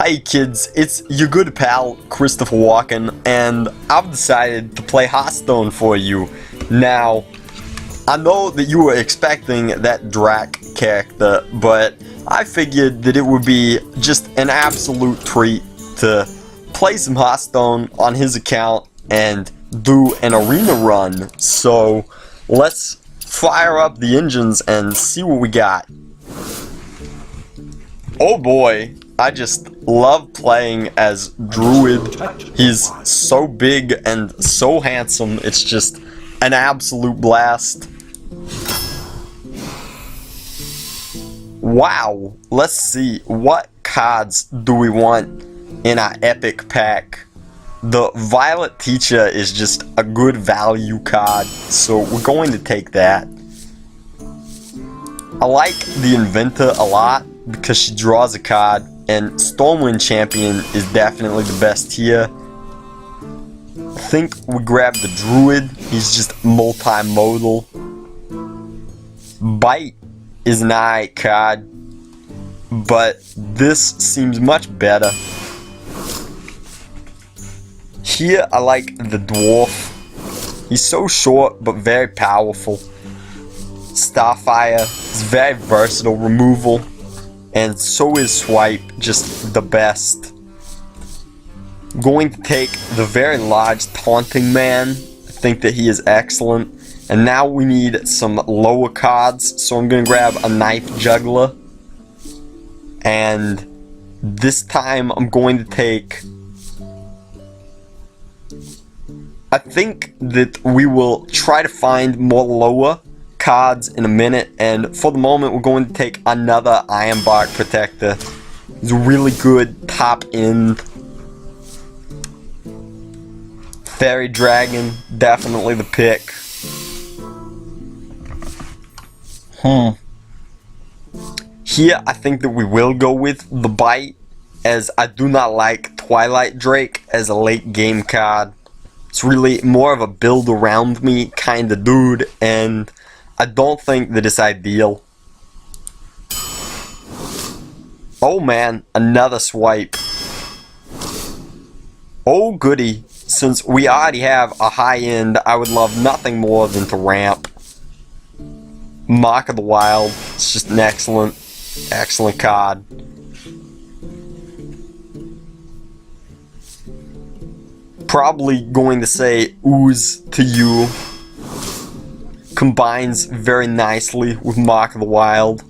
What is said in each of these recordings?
Hi kids, it's your good pal Christopher Walken, and I've decided to play Hearthstone for you. Now, I know that you were expecting that Drac character, but I figured that it would be just an absolute treat to play some Hearthstone on his account and do an arena run. So, let's fire up the engines and see what we got. Oh boy, I just love playing as Druid. He's so big and so handsome, it's just an absolute blast. Wow, let's see, what cards do we want in our epic pack? The Violet Teacher is just a good value card, so we're going to take that. I like the Inventor a lot because she draws a card, and Stormwind Champion is definitely the best here. I think we grab the Druid, he's just multimodal. Bite is an alright card, but this seems much better. Here I like the Dwarf. He's so short but very powerful. Starfire is very versatile removal, and so is Swipe, just the best. I'm going to take the very large Taunting Man. I think that he is excellent. And now we need some lower cards, so I'm going to grab a Knife Juggler. And this time I'm going to take... I think that we will try to find more lower cards in a minute, and for the moment we're going to take another Ironbark Protector. It's a really good top end. Fairy Dragon, definitely the pick. Here I think that we will go with the Bite, as I do not like Twilight Drake as a late game card. It's really more of a build around me kind of dude, and I don't think that it's ideal. Oh man, another Swipe. Oh goody, since we already have a high end, I would love nothing more than to ramp. Mark of the Wild, it's just an excellent card. Probably going to say Ooze to You. Combines very nicely with Mark of the Wild.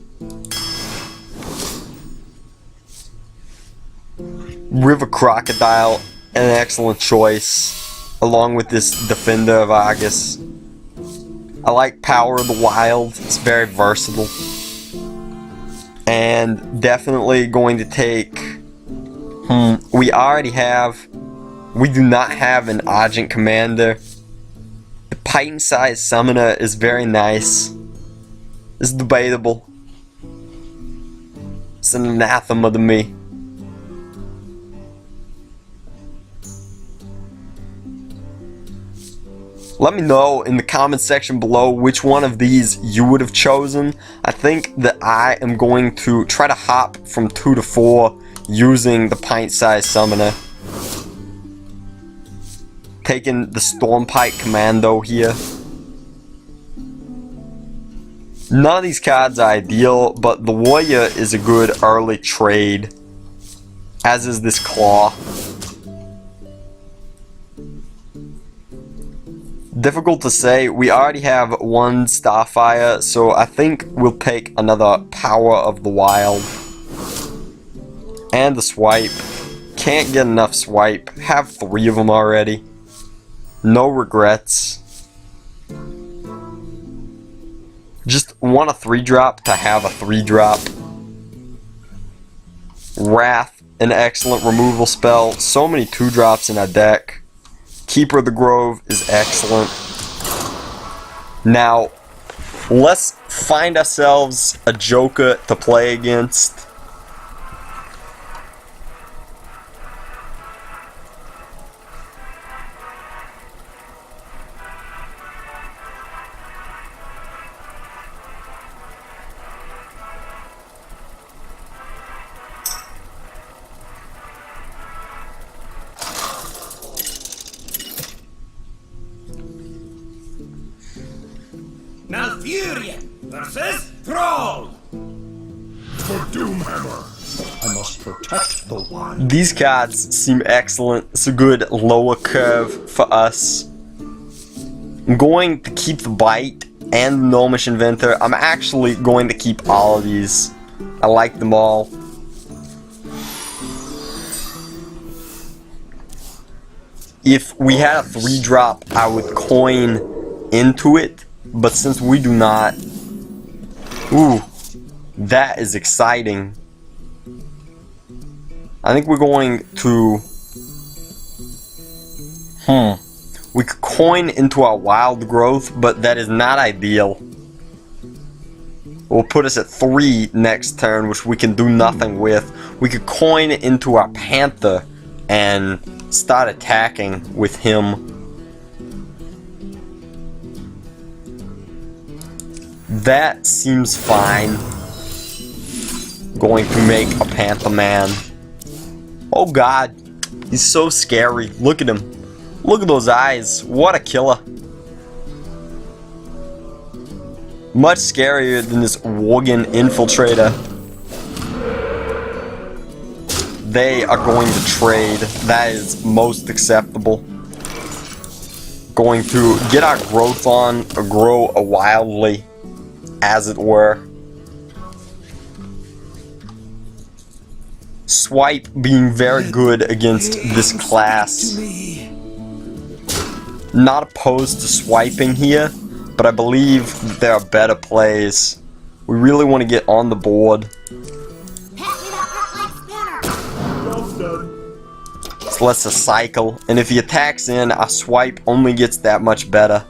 River Crocodile, an excellent choice, along with this Defender of Argus. I like Power of the Wild, it's very versatile. And definitely going to take... we do not have an Argent Commander. The Titan-sized Summoner is very nice. It's debatable. It's an anathema to me. Let me know in the comment section below which one of these you would have chosen. I think that I am going to try to hop from 2 to 4 using the pint-sized Summoner. Taking the Stormpike Commando here. None of these cards are ideal, but the Warrior is a good early trade, as is this Claw. Difficult to say, we already have one Starfire, so I think we'll take another Power of the Wild. And the Swipe. Can't get enough Swipe, have 3 of them already. No regrets. Just want a 3-drop to have a 3-drop. Wrath, an excellent removal spell. So many 2-drops in our deck. Keeper of the Grove is excellent. Now, let's find ourselves a Joker to play against. Valkyrian versus Troll. For Doomhammer, I must protect the one. These cards seem excellent. It's a good lower curve for us. I'm going to keep the Bite and the Gnomish Inventor. I'm actually going to keep all of these. I like them all. If we had a 3-drop, I would coin into it, but since we do not... Ooh, that is exciting. I think we're going to... We could coin into our Wild Growth, but that is not ideal. It will put us at 3 next turn, which we can do nothing with. We could coin into our Panther and start attacking with him. That seems fine. Going to make a Panther Man. Oh god, he's so scary. Look at him. Look at those eyes. What a killer. Much scarier than this Walken infiltrator. They are going to trade. That is most acceptable. Going to get our growth on, or grow wildly, as it were. Swipe being very good against this class. Not opposed to swiping here, but I believe there are better plays. We really want to get on the board. So let's just cycle, and if he attacks in, our swipe only gets that much better.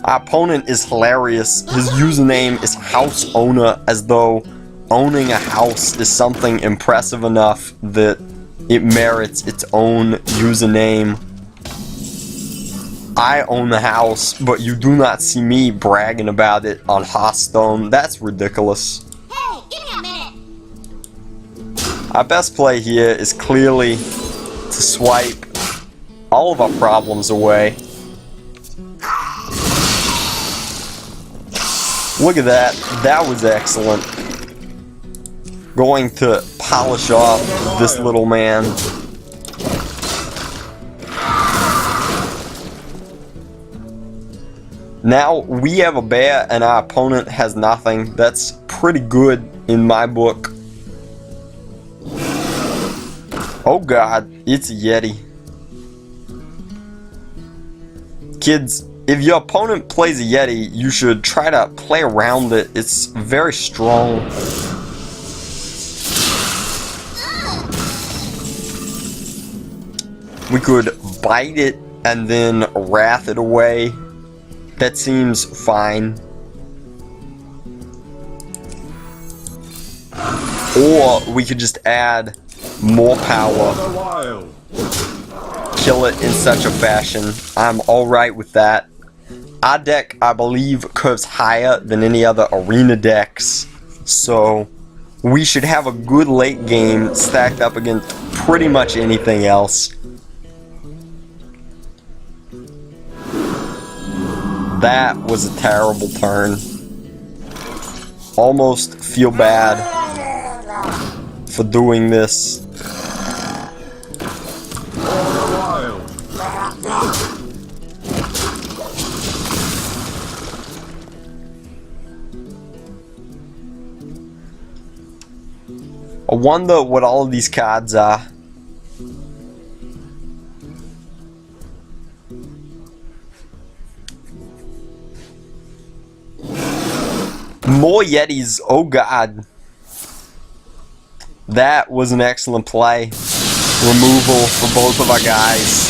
Our opponent is hilarious. His username is House Owner, as though owning a house is something impressive enough that it merits its own username. I own the house, but you do not see me bragging about it on Hearthstone. That's ridiculous. Hey, give me a minute. Our best play here is clearly to swipe all of our problems away. Look at that. That was excellent. Going to polish off this little man. Now we have a bear and our opponent has nothing. That's pretty good in my book. Oh god, it's a Yeti. Kids, if your opponent plays a Yeti, you should try to play around it. It's very strong. We could bite it and then wrath it away. That seems fine. Or we could just add more power. Kill it in such a fashion. I'm alright with that. Our deck, I believe, curves higher than any other arena decks. So we should have a good late game stacked up against pretty much anything else. That was a terrible turn. Almost feel bad for doing this. I wonder what all of these cards are. More Yetis, oh god. That was an excellent play. Removal for both of our guys.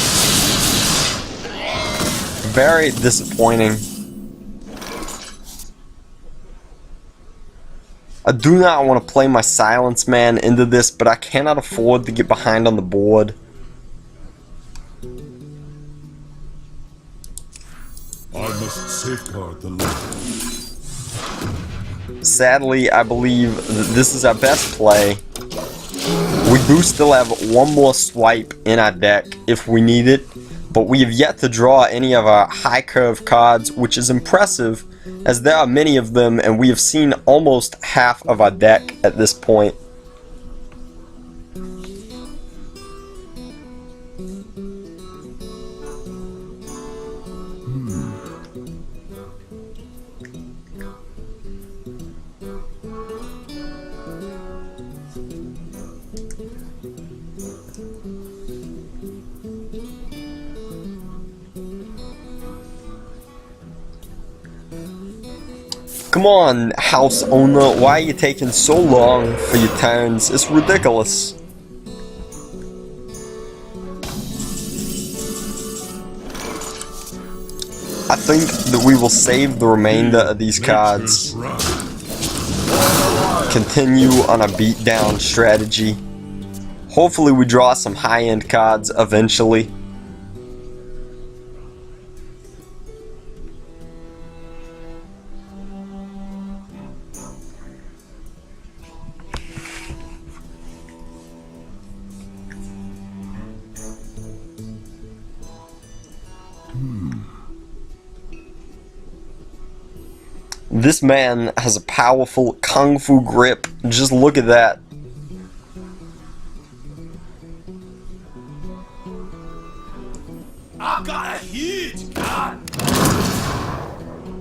Very disappointing. I do not want to play my Silence Man into this, but I cannot afford to get behind on the board. I must safeguard the light. Sadly, I believe that this is our best play. We do still have one more swipe in our deck if we need it, but we have yet to draw any of our high curve cards, which is impressive as there are many of them and we have seen almost half of our deck at this point. Come on, house owner, why are you taking so long for your turns? It's ridiculous. I think that we will save the remainder of these cards. Continue on a beatdown strategy. Hopefully we draw some high-end cards eventually. This man has a powerful kung fu grip. Just look at that. I've got a huge gun.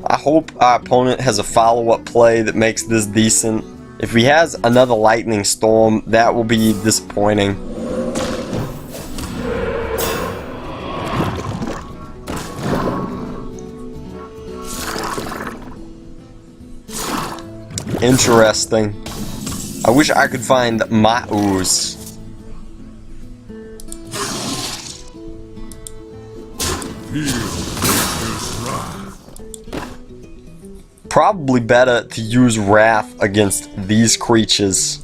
I hope our opponent has a follow-up play that makes this decent. If he has another lightning storm, that will be disappointing. Interesting. I wish I could find my ooze. Probably better to use Wrath against these creatures.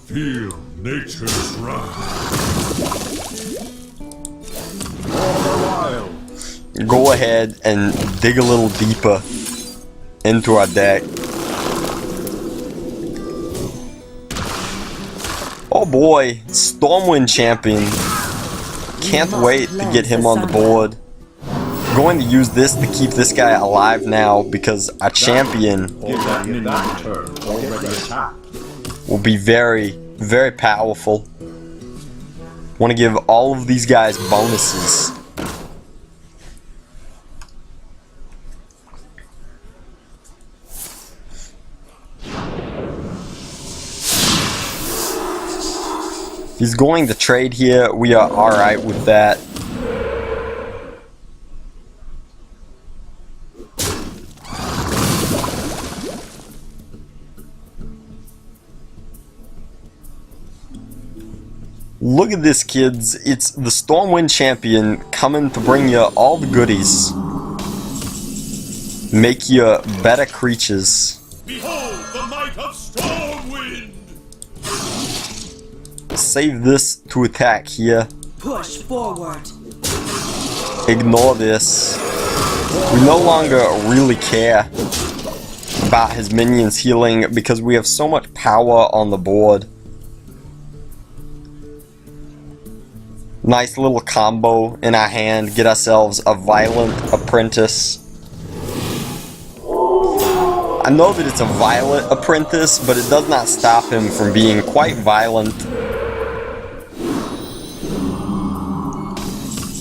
Feel nature's wrath. Go ahead and dig a little deeper into our deck. Oh boy, Stormwind Champion. Can't wait to get him on the board. Going to use this to keep this guy alive now because our champion will be very, very powerful. Want to give all of these guys bonuses. If he's going to trade here, we are alright with that. Look at this, kids. It's the Stormwind Champion coming to bring you all the goodies. Make you better creatures. Behold the might of Stormwind. Save this to attack here. Push forward. Ignore this. We no longer really care about his minions healing because we have so much power on the board. Nice little combo in our hand. Get ourselves a Violent Apprentice. I know that it's a Violet Apprentice, but it does not stop him from being quite violent.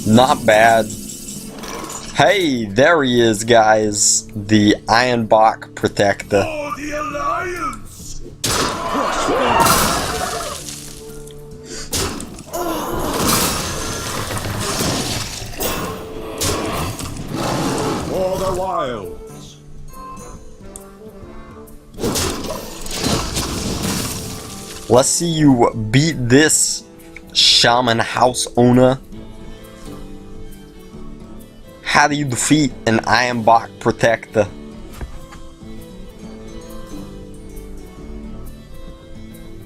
Not bad. Hey, there he is, guys. The Ironbark Protector. For the Alliance. For the wilds. Let's see you beat this, Shaman House Owner. How do you defeat an Ironbark Protector?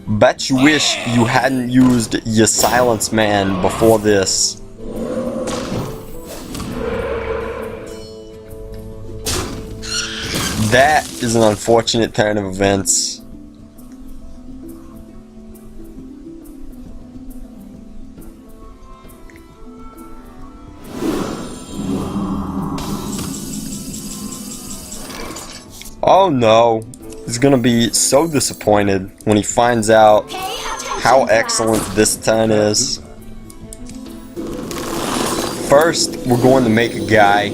Bet you wish you hadn't used your Silence Man before this. That is an unfortunate turn of events. Oh no, he's gonna be so disappointed when he finds out how excellent this turn is. First, we're going to make a guy.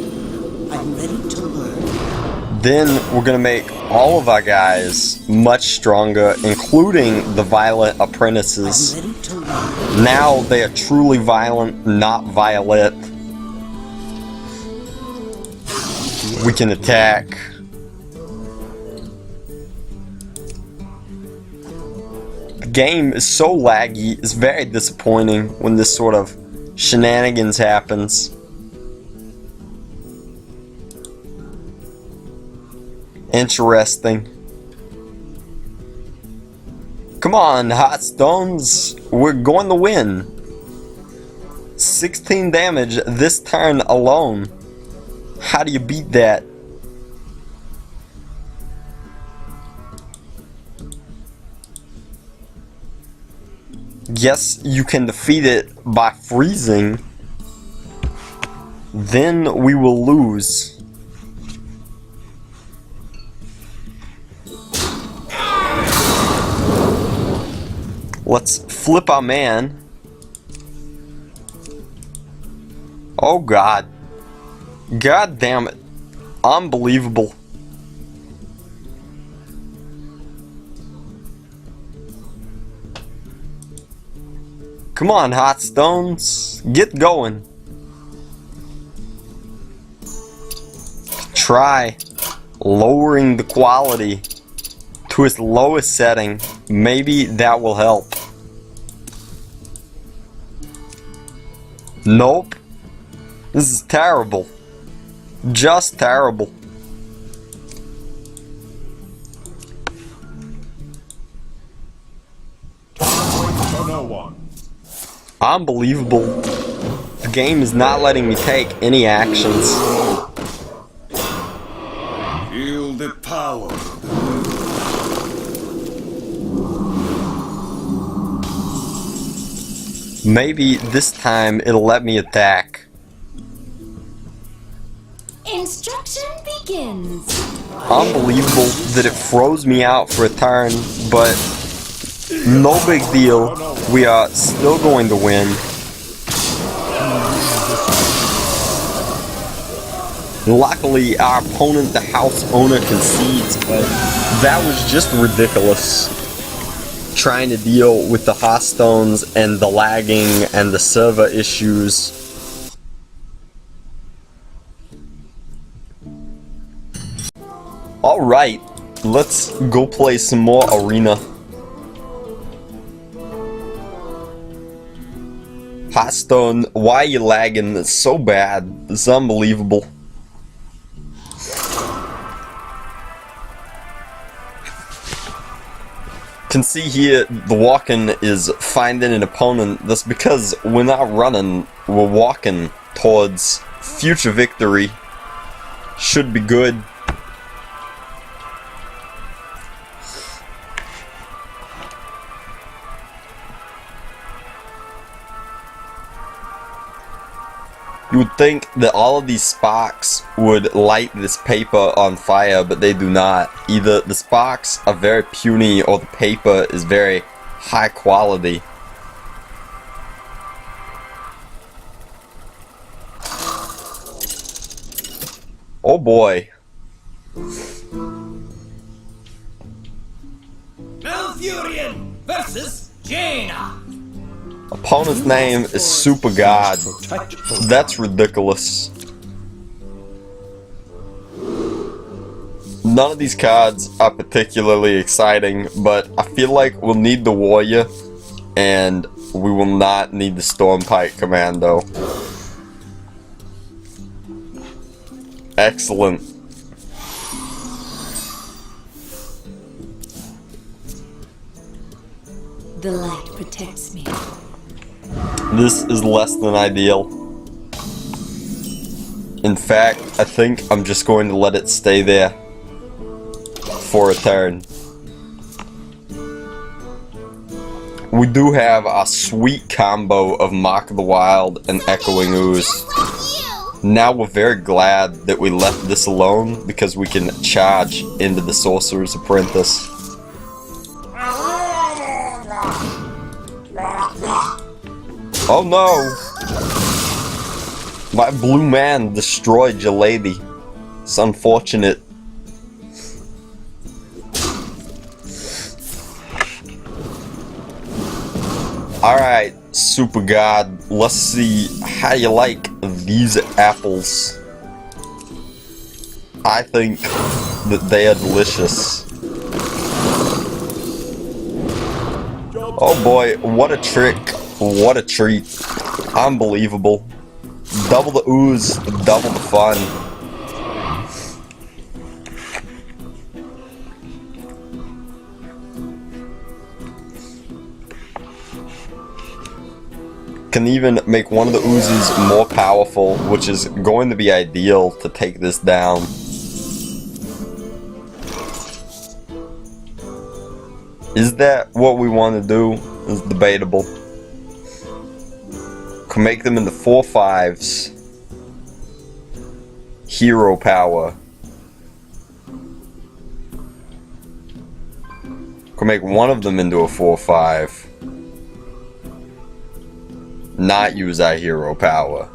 I'm ready to learn. Then we're gonna make all of our guys much stronger, including the violent apprentices. I'm ready to learn. Now they are truly violent, not violet. We can attack. The game is so laggy, it's very disappointing when this sort of shenanigans happens. Interesting. Come on, Hearthstones, we're going to win. 16 damage this turn alone. How do you beat that? Yes, you can defeat it by freezing. Then we will lose. Let's flip our man. Oh god. God damn it. Unbelievable. Come on, Hearthstones. Get going. Try lowering the quality to its lowest setting. Maybe that will help. Nope. This is terrible. Just terrible. For no one. Unbelievable. The game is not letting me take any actions. Feel the power. Maybe this time it'll let me attack. Instruction begins. Unbelievable that it froze me out for a turn, but no big deal. We are still going to win. Luckily, our opponent, the house owner, concedes, but that was just ridiculous. Trying to deal with the Hearthstones and the lagging and the server issues. Alright, let's go play some more Arena. Hearthstone, why are you lagging? It's so bad. It's unbelievable. Can see here the Walken is finding an opponent. That's because we're not running, we're walking towards future victory. Should be good. You would think that all of these sparks would light this paper on fire, but they do not. Either the sparks are very puny or the paper is very high quality. Oh boy. Malfurion versus Jaina. Opponent's name is Super God. That's ridiculous. None of these cards are particularly exciting, but I feel like we'll need the Warrior, and we will not need the Stormpike Commando. Excellent. The light protects me. This is less than ideal. In fact, I think I'm just going to let it stay there for a turn. We do have a sweet combo of Mock of the Wild and Echoing Ooze. Now we're very glad that we left this alone because we can charge into the Sorcerer's Apprentice. Oh no! My blue man destroyed your lady. It's unfortunate. Alright, Super God, let's see how you like these apples. I think that they are delicious. Oh boy, what a trick. What a treat. Unbelievable. Double the ooze, double the fun. Can even make one of the oozes more powerful, which is going to be ideal to take this down. Is that what we want to do? It's debatable. Can make them into 4/5s. Hero power. Can make one of them into a 4/5. Not use our hero power.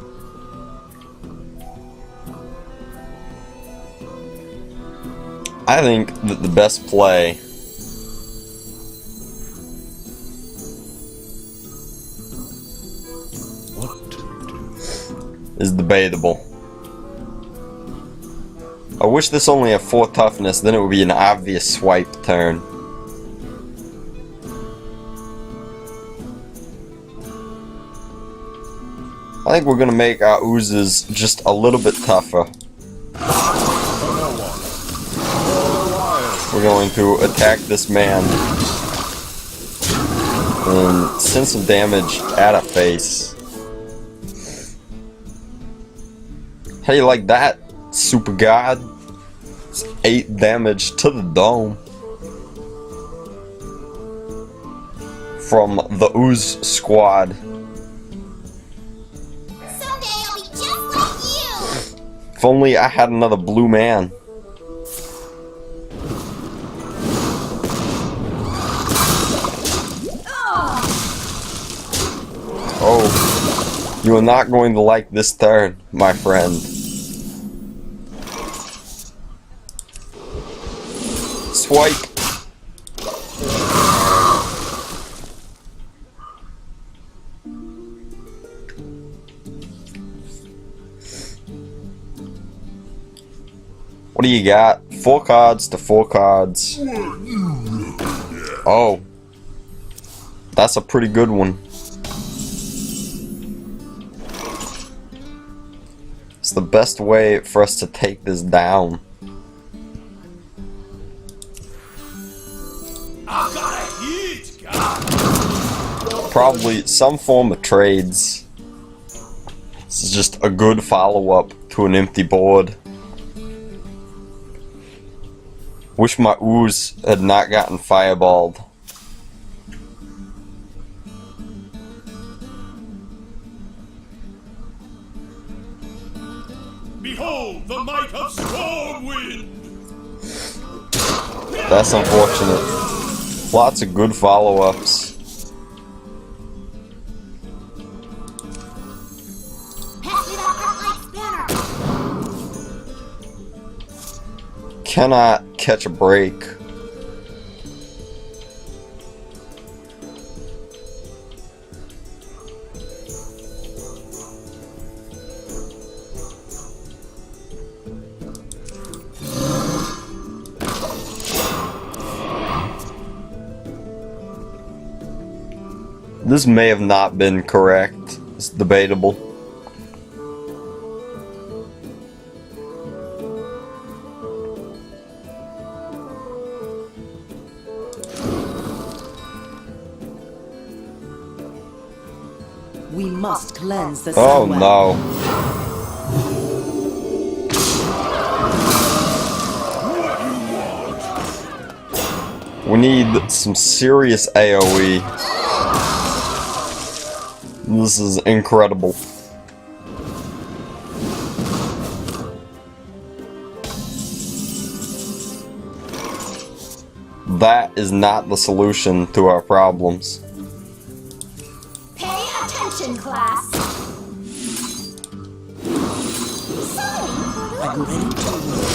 I think that the best play is debatable. I wish this only had 4 toughness, then it would be an obvious swipe turn. I think we're gonna make our oozes just a little bit tougher. We're going to attack this man and send some damage at a face. How do you like that, Super God? It's 8 damage to the dome from the Ooze Squad. If only I had another blue man. Oh, you are not going to like this turn, my friend. Swipe. What do you got? 4 cards to 4 cards. Oh. That's a pretty good one. It's the best way for us to take this down. Probably some form of trades. This is just a good follow-up to an empty board. Wish my ooze had not gotten fireballed. Behold the might of Stormwind! That's unfortunate. Lots of good follow-ups. Cannot catch a break. This may have not been correct. It's debatable. We must cleanse the Oh Sunwell. no. We need some serious AoE. This is incredible. That is not the solution to our problems. Pay attention, class. I'm ready to work.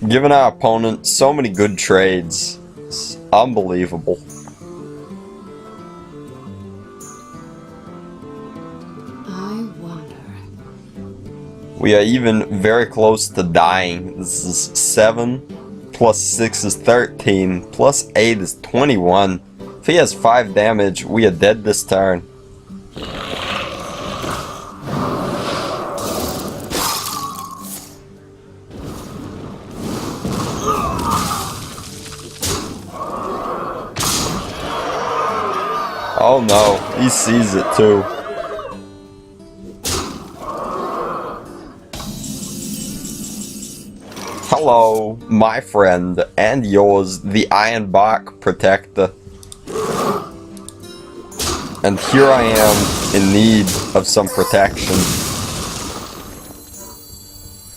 Giving our opponent so many good trades. It's unbelievable. I wonder. We are even very close to dying. This is 7, plus 6 is 13, plus 8 is 21. If he has 5 damage, we are dead this turn. Oh no, he sees it too. Hello, my friend, and yours, the Ironbark Protector. And here I am, in need of some protection.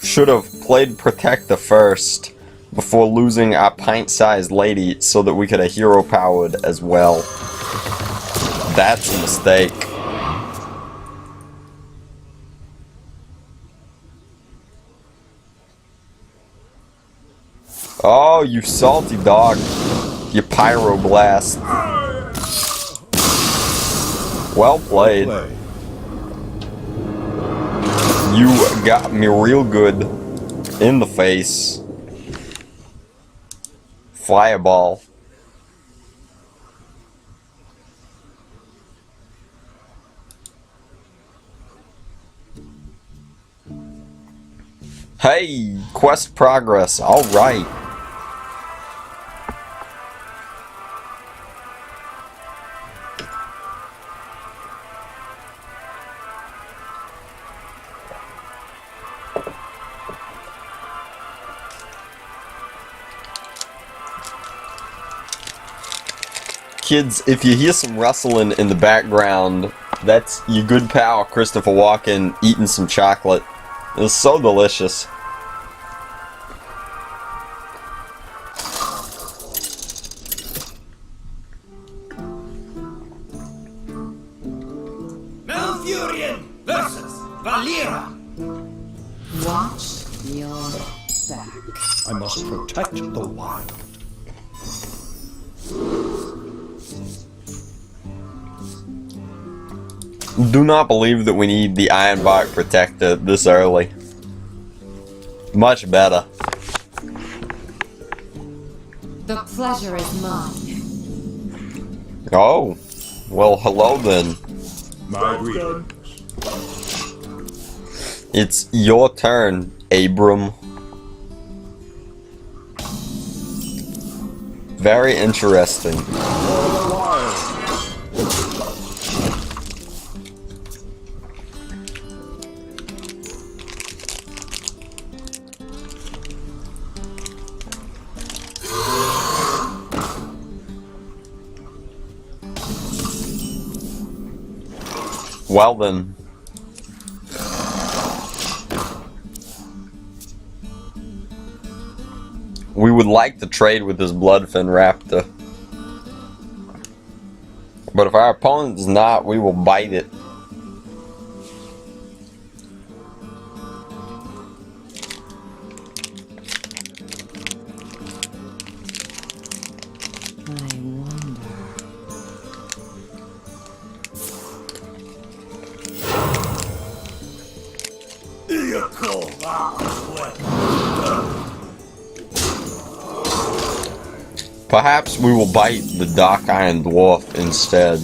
Should have played Protector first, before losing our pint-sized lady so that we could have hero-powered as well. That's a mistake. Oh, you salty dog. You pyroblast. Well played. You got me real good in the face. Fireball. Hey, quest progress. All right. Kids, if you hear some rustling in the background, that's your good pal Christopher Walken eating some chocolate. It's so delicious. Malfurion versus Valera. Watch your back. I must protect the wild. Do not believe that we need the Ironbark Protector this early. Much better. The pleasure is mine. Oh, well, hello then. My greetings. It's your turn, Abram. Very interesting. For the wild. Well then. We would like to trade with this Bloodfin Raptor. But if our opponent does not, we will bite it. I wonder. Perhaps we will bite the Dark Iron Dwarf instead.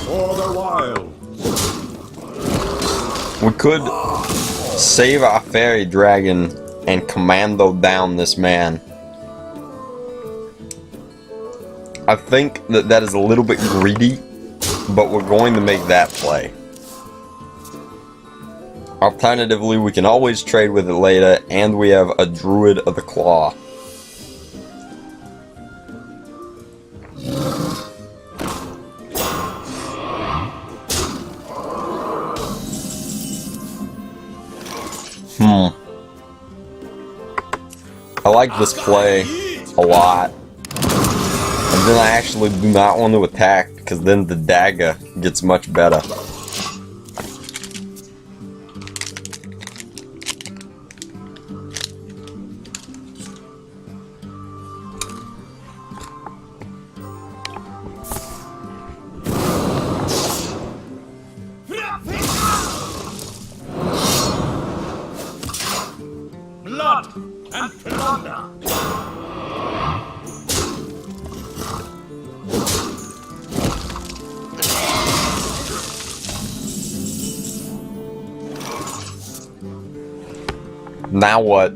For the wild. We could save our fairy dragon and commando down this man. I think that that is a little bit greedy, but we're going to make that play. Alternatively, we can always trade with it later, and we have a Druid of the Claw. I like this play a lot. And then I actually do not want to attack, because then the dagger gets much better. Blood and plunder. Now what?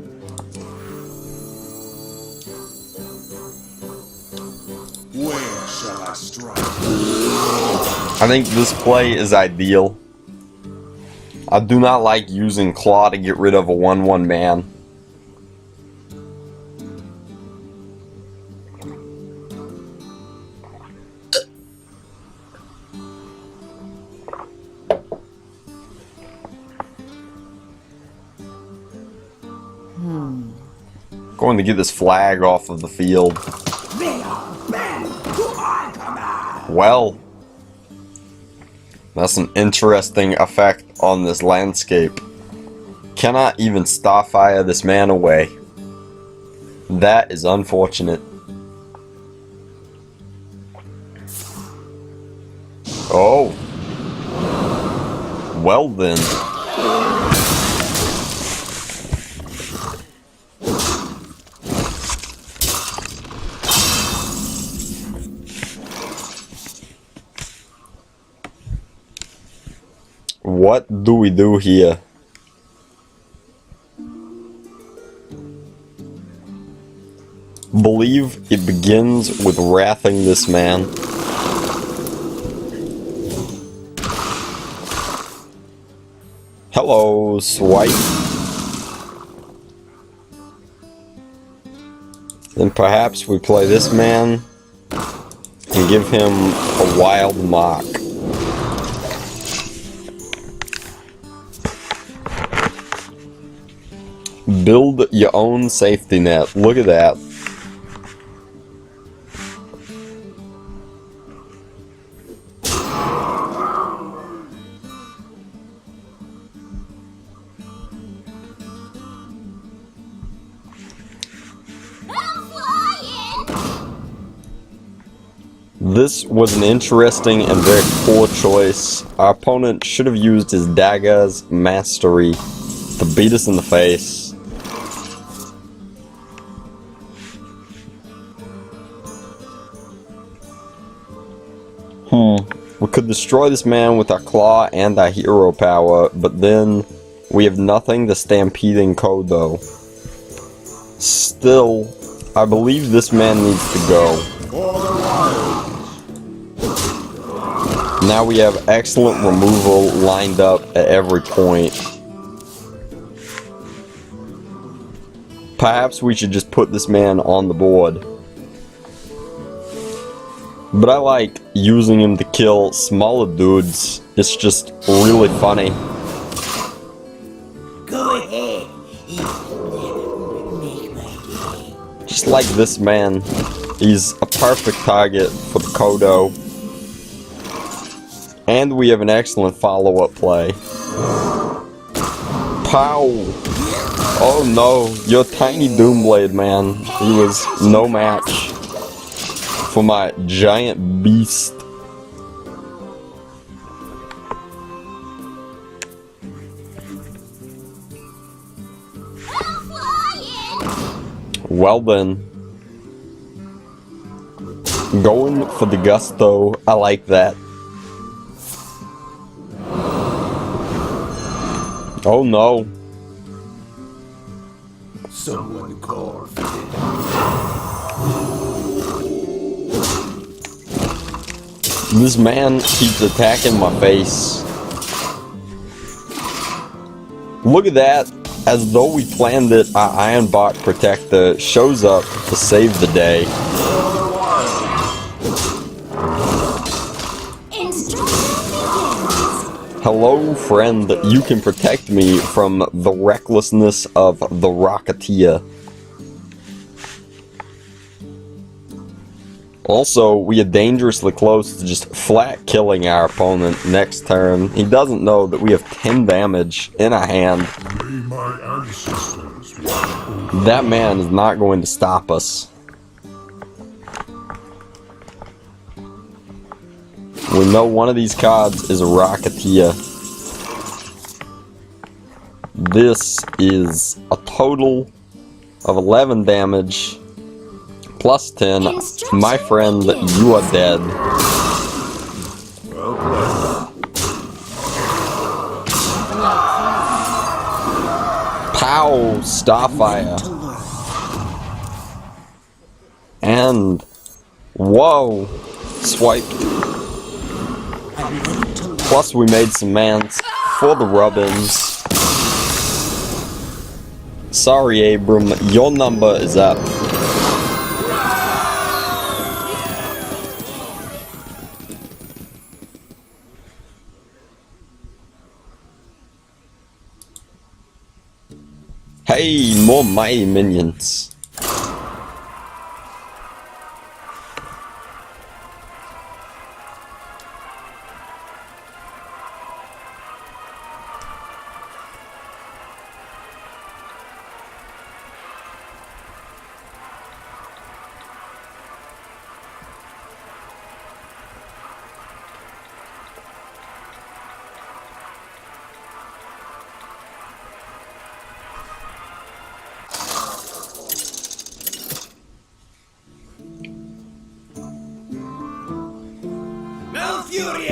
Where shall I strike? I think this play is ideal. I do not like using Claw to get rid of a 1/1 man. Going to get this flag off of the field. Well, that's an interesting effect on this landscape. Cannot even Starfire this man away. That is unfortunate. Oh. Well then. What do we do here? Believe it begins with wrathing this man. Hello, Swipe. Then perhaps we play this man and give him a wild mock. Build your own safety net. Look at that. This was an interesting and very poor choice. Our opponent should have used his dagger's mastery to beat us in the face. We could destroy this man with our claw and our hero power, but then we have nothing to stampeding Kodo. Still, I believe this man needs to go. Now we have excellent removal lined up at every point. Perhaps we should just put this man on the board. But I like using him to kill smaller dudes. It's just really funny. Go ahead. Make my day. Just like this man. He's a perfect target for the Kodo. And we have an excellent follow-up play. Pow! Oh no, your tiny Doomblade, man. He was no match for my giant beast. Well then. Going for the gusto, I like that. Oh no. Someone call This man keeps attacking my face. Look at that. As though we planned it, our Ironbot Protector shows up to save the day. Hello, friend. You can protect me from the recklessness of the Rocketeer. Also, we are dangerously close to just flat killing our opponent next turn. He doesn't know that we have 10 damage in our hand. May my ancestors That man is not going to stop us. We know one of these cards is a Rocketeer. This is a total of 11 damage. Plus 10. My friend, you are dead. Pow! Starfire. And... whoa! Swiped. Plus we made some mans for the Rubbins. Sorry, Abram, your number is up. Hey, more mighty minions.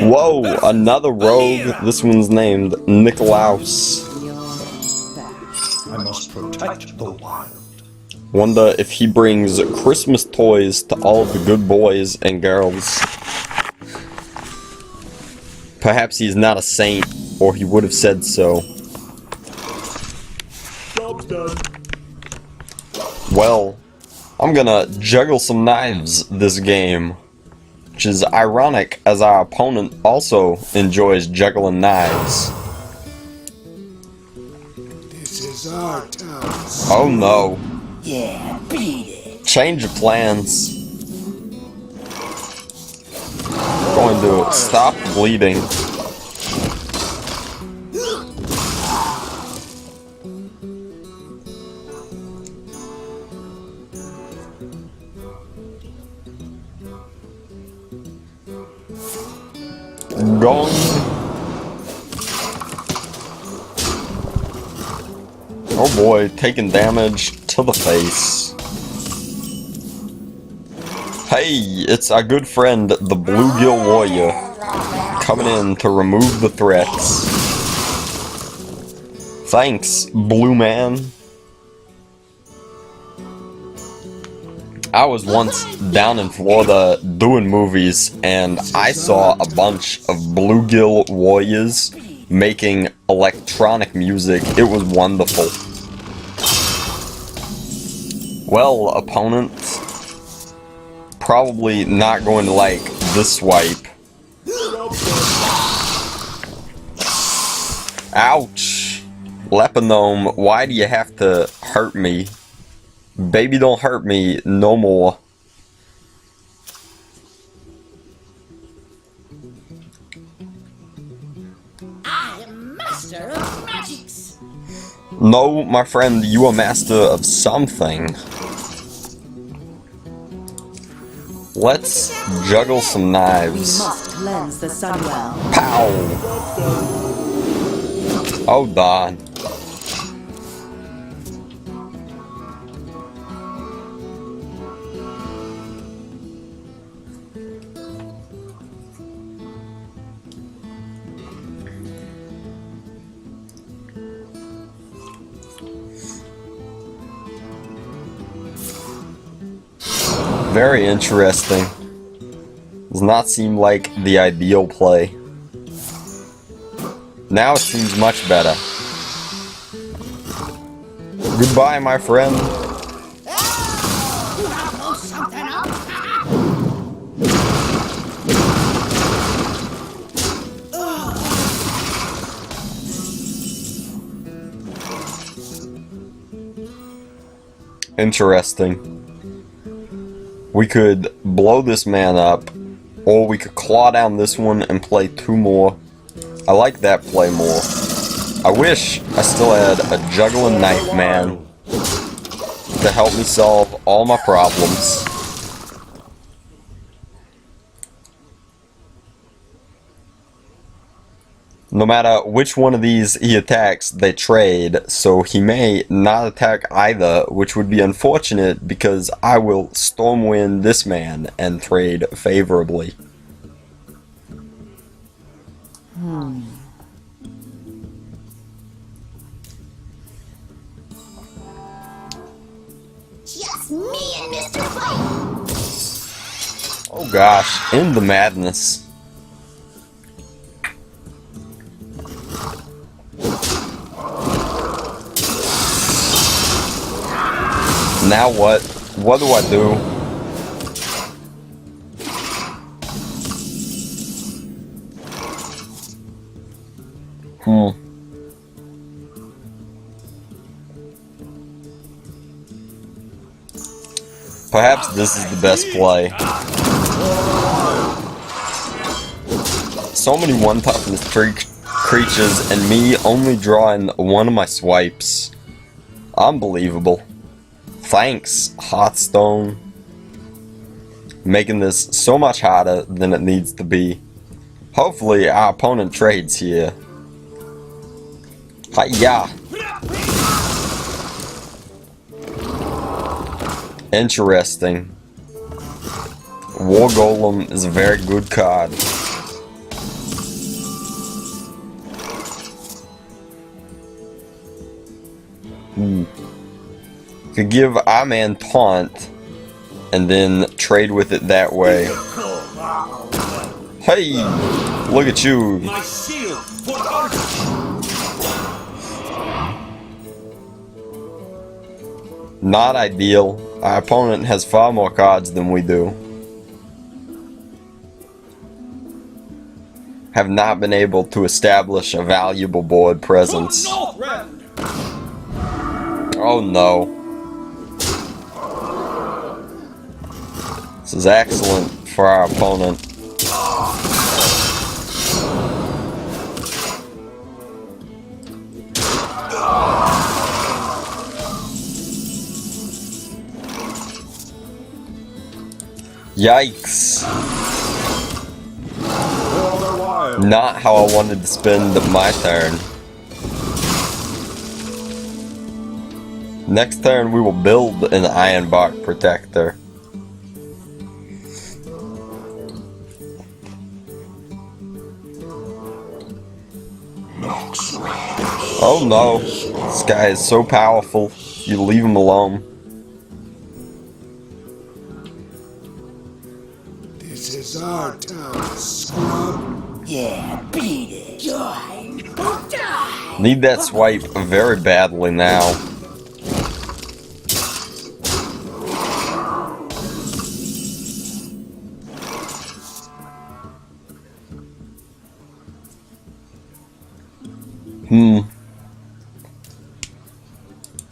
Whoa, another rogue. This one's named Nikolaus. I must protect the wild. Wonder if he brings Christmas toys to all of the good boys and girls. Perhaps he's not a saint, or he would have said so. Job's done. Well, I'm gonna juggle some knives this game. Which is ironic, as our opponent also enjoys juggling knives. This is our town. Oh no. Yeah, beat it. Change of plans. Going to stop bleeding. Gone. Oh boy, taking damage to the face. Hey, it's our good friend, the Bluegill Warrior, coming in to remove the threats. Thanks, Blue Man. I was once down in Florida doing movies, and I saw a bunch of bluegill warriors making electronic music. It was wonderful. Well, opponent, probably not going to like this swipe. Ouch! Leponome, why do you have to hurt me? Baby, don't hurt me no more. I am master of magics. No, my friend, you are master of something. Let's juggle some knives. Must cleanse the Sunwell. Pow! Oh, darn. Very interesting. Does not seem like the ideal play. Now it seems much better. Goodbye, my friend. Blow something up. Interesting. We could blow this man up, or we could claw down this one and play 2 more. I like that play more. I wish I still had a juggling knife man to help me solve all my problems. No matter which one of these he attacks, they trade, so he may not attack either, which would be unfortunate because I will Stormwind this man and trade favorably. Just me and Mr. Fight. Oh gosh, end the madness. Now what? What do I do? Perhaps this is the best play. So many 1 toughness creatures and me only drawing one of my swipes. Unbelievable. Thanks, Hearthstone. Making this so much harder than it needs to be. Hopefully our opponent trades here. Hi-ya. Interesting. War Golem is a very good card. Could give our man taunt and then trade with it that way. Hey, look at you. My shield for archers. Not ideal. Our opponent has far more cards than we do. Have not been able to establish a valuable board presence. Oh no. This is excellent for our opponent. Yikes. Not how I wanted to spend my turn. Next turn we will build an Ironbark Protector. Oh no, this guy is so powerful, you leave him alone. This is our town, scrub. Yeah, beat it. Join or die. Need that swipe very badly now.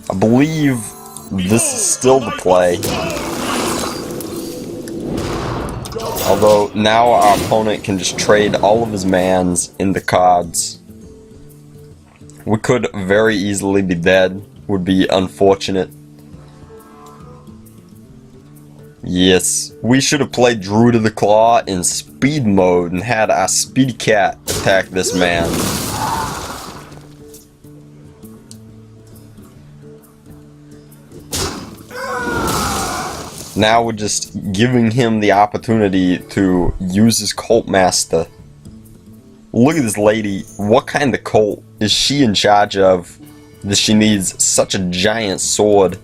I believe this is still the play. Although now our opponent can just trade all of his mans into cards. We could very easily be dead. Would be unfortunate. Yes, we should have played Druid of the Claw in speed mode and had our speedy cat attack this man. Now we're just giving him the opportunity to use his Cult Master. Look at this lady. What kind of cult is she in charge of that she needs such a giant sword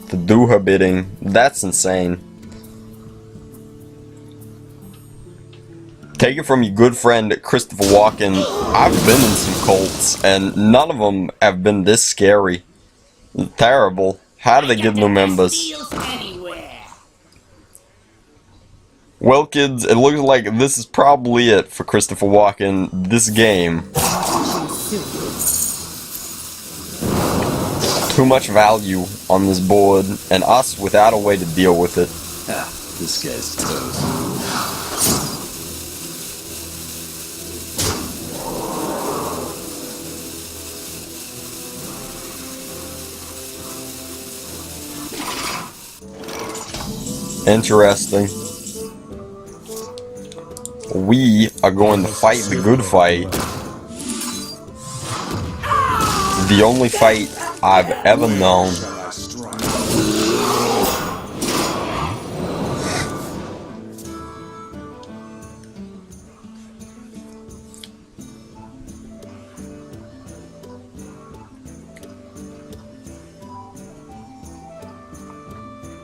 to do her bidding? That's insane. Take it from your good friend Christopher Walken. I've been in some cults and none of them have been this scary. Terrible. How do they get new members? Deals anywhere. Well, kids, it looks like this is probably it for Christopher Walken this game. Too much value on this board, and us without a way to deal with it. Ah, this guy's toast. Interesting. We are going to fight the good fight. The only fight I've ever known.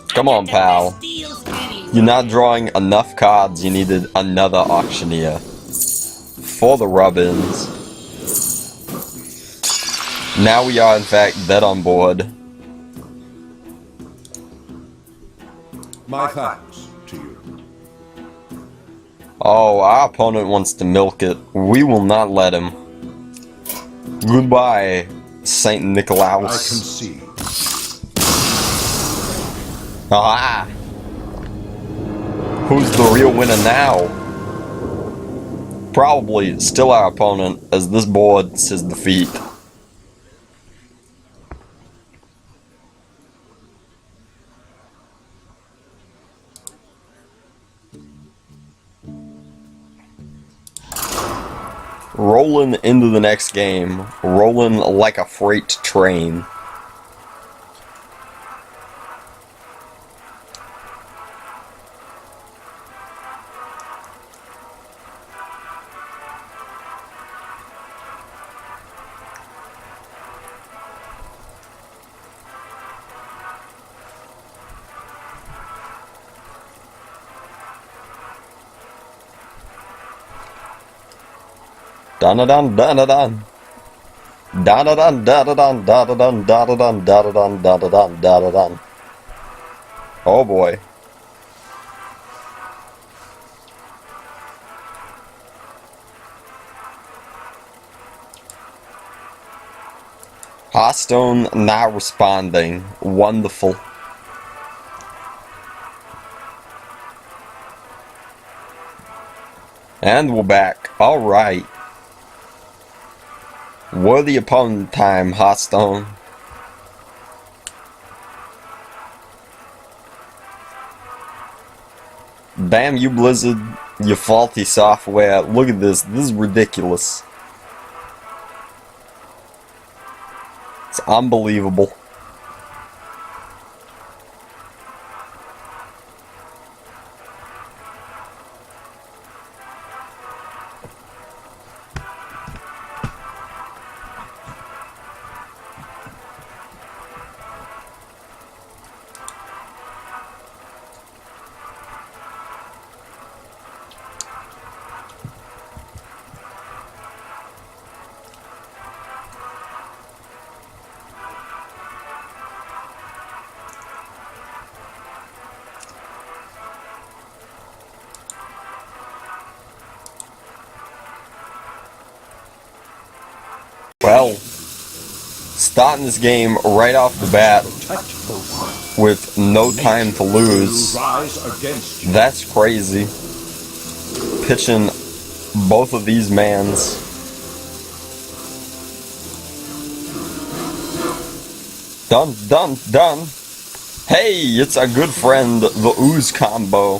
Come on, pal. Deals anywhere. You're not drawing enough cards, you needed another auctioneer. For the rub-ins. Now we are in fact dead on board. My thanks to you. Oh, our opponent wants to milk it. We will not let him. Goodbye, Saint I Nicolaus. concede. Ah! Who's the real winner now? Probably still our opponent, as this board says defeat. Rolling into the next game, rolling like a freight train. Dun dun dun dun dun. Dun dun dun dun dun dun dun dun dun dun dun dun dun dun. Oh boy. Hearthstone not responding. Wonderful. And we're back. Alright. Worthy opponent time, Hearthstone. Damn you, Blizzard. You faulty software. Look at this. This is ridiculous. It's unbelievable. Well, starting this game right off the bat with no time to lose. Rise against you. That's crazy. Pitching both of these mans. Dun dun dun. Hey, it's our good friend, the Ooze combo.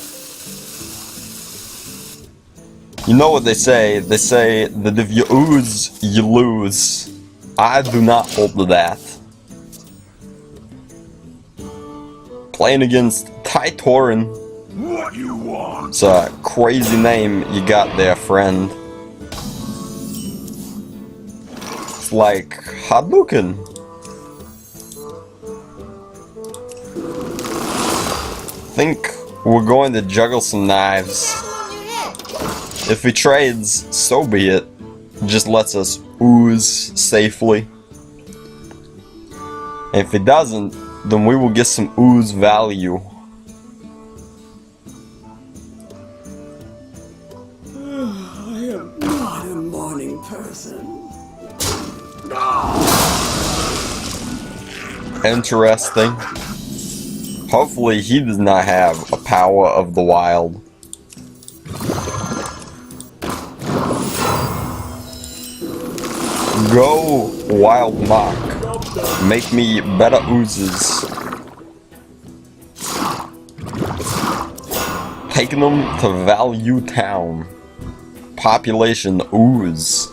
You know what they say? They say that if you ooze, you lose. I do not hold to that. Playing against Tytorin. What you want? It's a crazy name you got there, friend. It's like Hadouken. Think we're going to juggle some knives. If he trades, so be it. Just lets us ooze safely. If it doesn't, then we will get some ooze value. I am not a morning person. Interesting. Hopefully he does not have a power of the wild. Go, Wild Mock. Make me better oozes. Taking them to Value Town. Population ooze.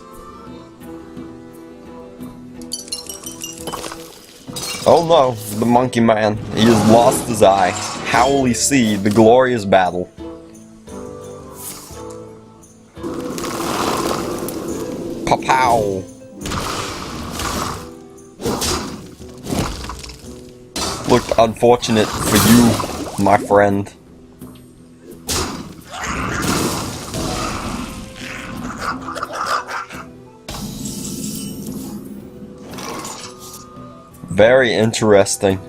Oh no, the monkey man. He has lost his eye. How will he see the glorious battle? Pa-pow! Looked unfortunate for you, my friend. Very interesting.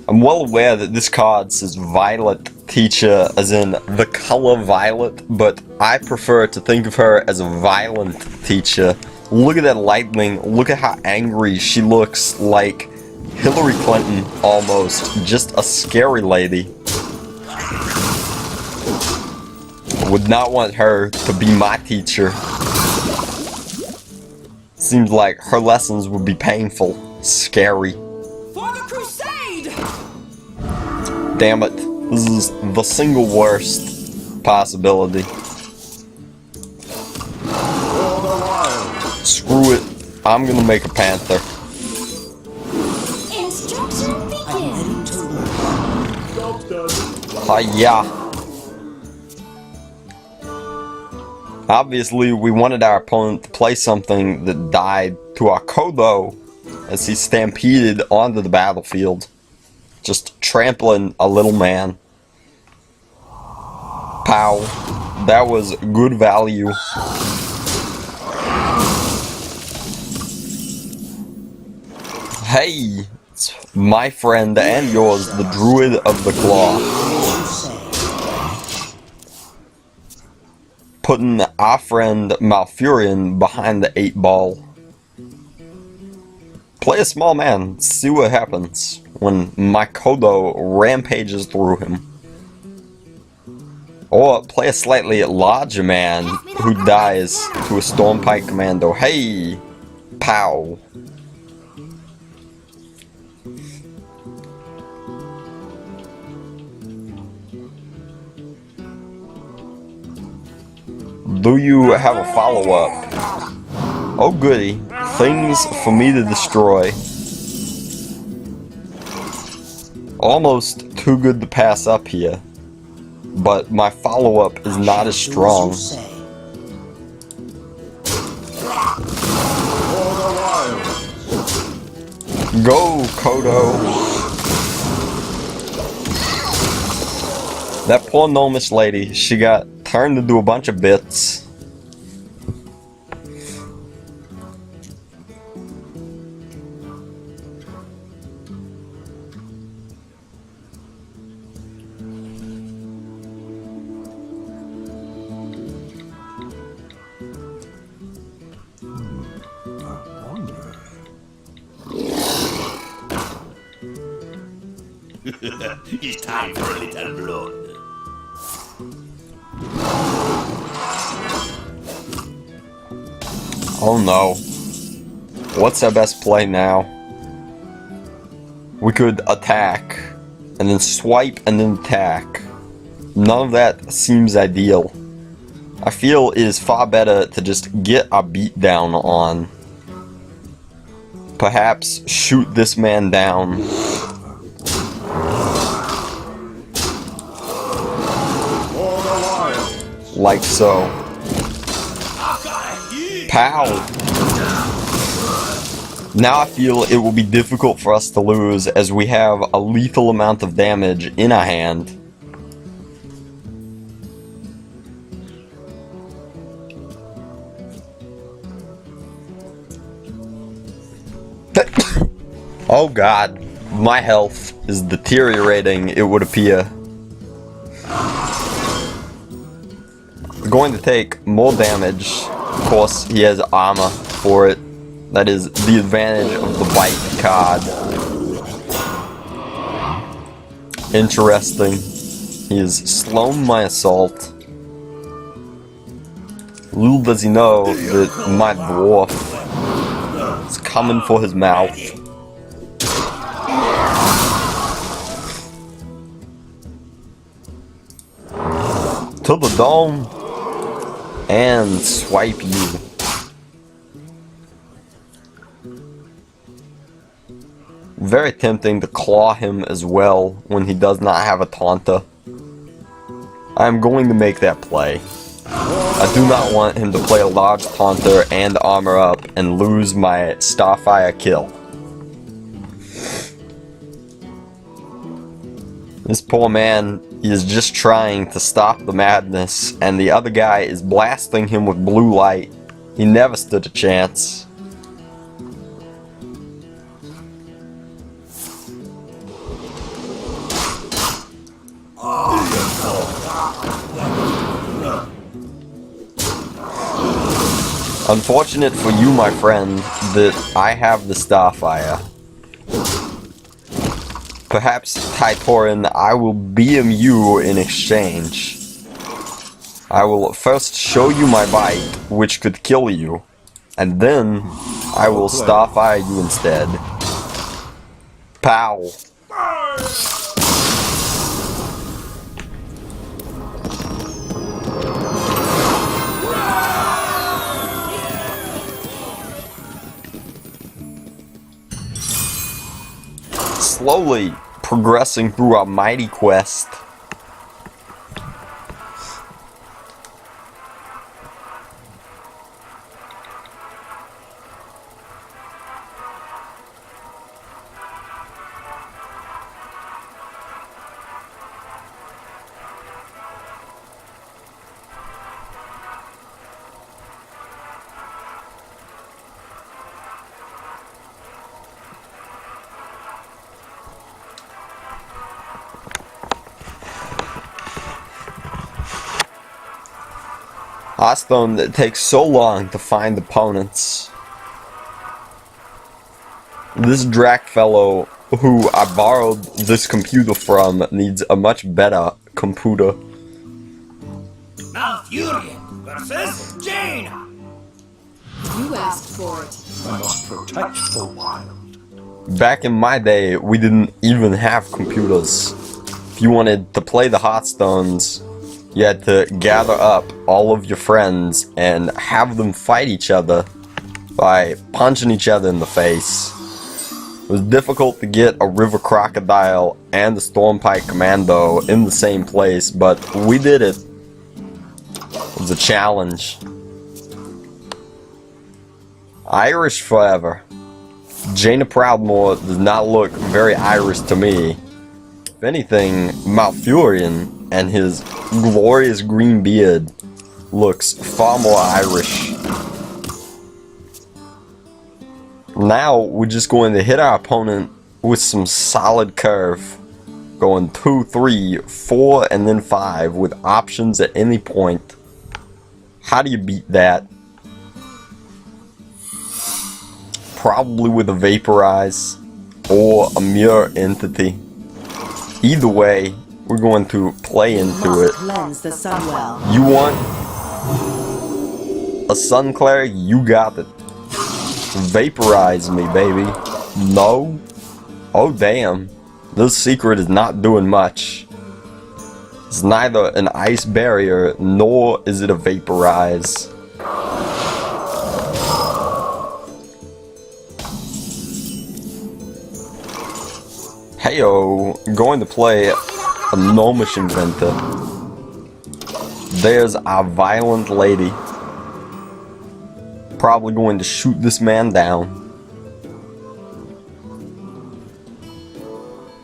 I'm well aware that this card says Violet Teacher as in the color violet, but I prefer to think of her as a violent teacher. Look at that lightning, look at how angry she looks, like Hillary Clinton almost, just a scary lady. I would not want her to be my teacher. Seems like her lessons would be painful, scary. For the crusade! Damn it, this is the single worst possibility. Screw it, I'm gonna make a panther. Instruction begins. Hiya. Obviously, we wanted our opponent to play something that died to our Kodo as he stampeded onto the battlefield, just trampling a little man. Pow. That was good value. Hey, it's my friend and yours, the Druid of the Claw. Putting our friend Malfurion behind the 8-ball. Play a small man, see what happens when my Kodo rampages through him. Or play a slightly larger man who dies to a Stormpike Commando. Hey! Pow! Do you have a follow-up? Oh goody, things for me to destroy. Almost too good to pass up here. But my follow-up is not as strong. Go, Kodo! That poor gnomish lady, she got turned into a bunch of bits. It's time for a little blood. Oh no. What's our best play now? We could attack, and then swipe, and then attack. None of that seems ideal. I feel it is far better to just get a beat down on. Perhaps shoot this man down. Like so. Pow! Now I feel it will be difficult for us to lose as we have a lethal amount of damage in our hand. Oh god, my health is deteriorating, it would appear. Going to take more damage. Of course, he has armor for it. That is the advantage of the bite card. Interesting. He has slowed my assault. Little does he know that my dwarf is coming for his mouth. To the dome and swipe you. Very tempting to claw him as well when he does not have a taunter. I'm going to make that play. I do not want him to play a large taunter and armor up and lose my Starfire kill. This poor man is just trying to stop the madness, and the other guy is blasting him with blue light. He never stood a chance. Unfortunate for you, my friend, that I have the Starfire. Perhaps, Tytoran, I will BM you in exchange. I will first show you my bite, which could kill you, and then I will Starfire you instead. Pow! Slowly progressing through our mighty quest. Hearthstone, it takes so long to find opponents. This Drac fellow, who I borrowed this computer from, needs a much better computer. Malfurion versus Jaina. You asked for it. I must protect the wild. Back in my day, we didn't even have computers. If you wanted to play the Hearthstones, you had to gather up all of your friends and have them fight each other by punching each other in the face. It was difficult to get a River Crocodile and a Stormpike Commando in the same place, but we did it. It was a challenge. Irish forever. Jaina Proudmoore does not look very Irish to me. If anything, Malfurion and his glorious green beard looks far more Irish. Now we're just going to hit our opponent with some solid curve. Going 2, 3, 4, and then 5 with options at any point. How do you beat that? Probably with a Vaporize or a Mirror Entity. Either way, we're going to play into it. Cleanse the Sunwell. You want a Sun Cleric? You got it. Vaporize me, baby. No? Oh, damn. This secret is not doing much. It's neither an ice barrier, nor is it a Vaporize. Heyo, going to play a Gnomish Inventor. There's our violent lady. Probably going to shoot this man down.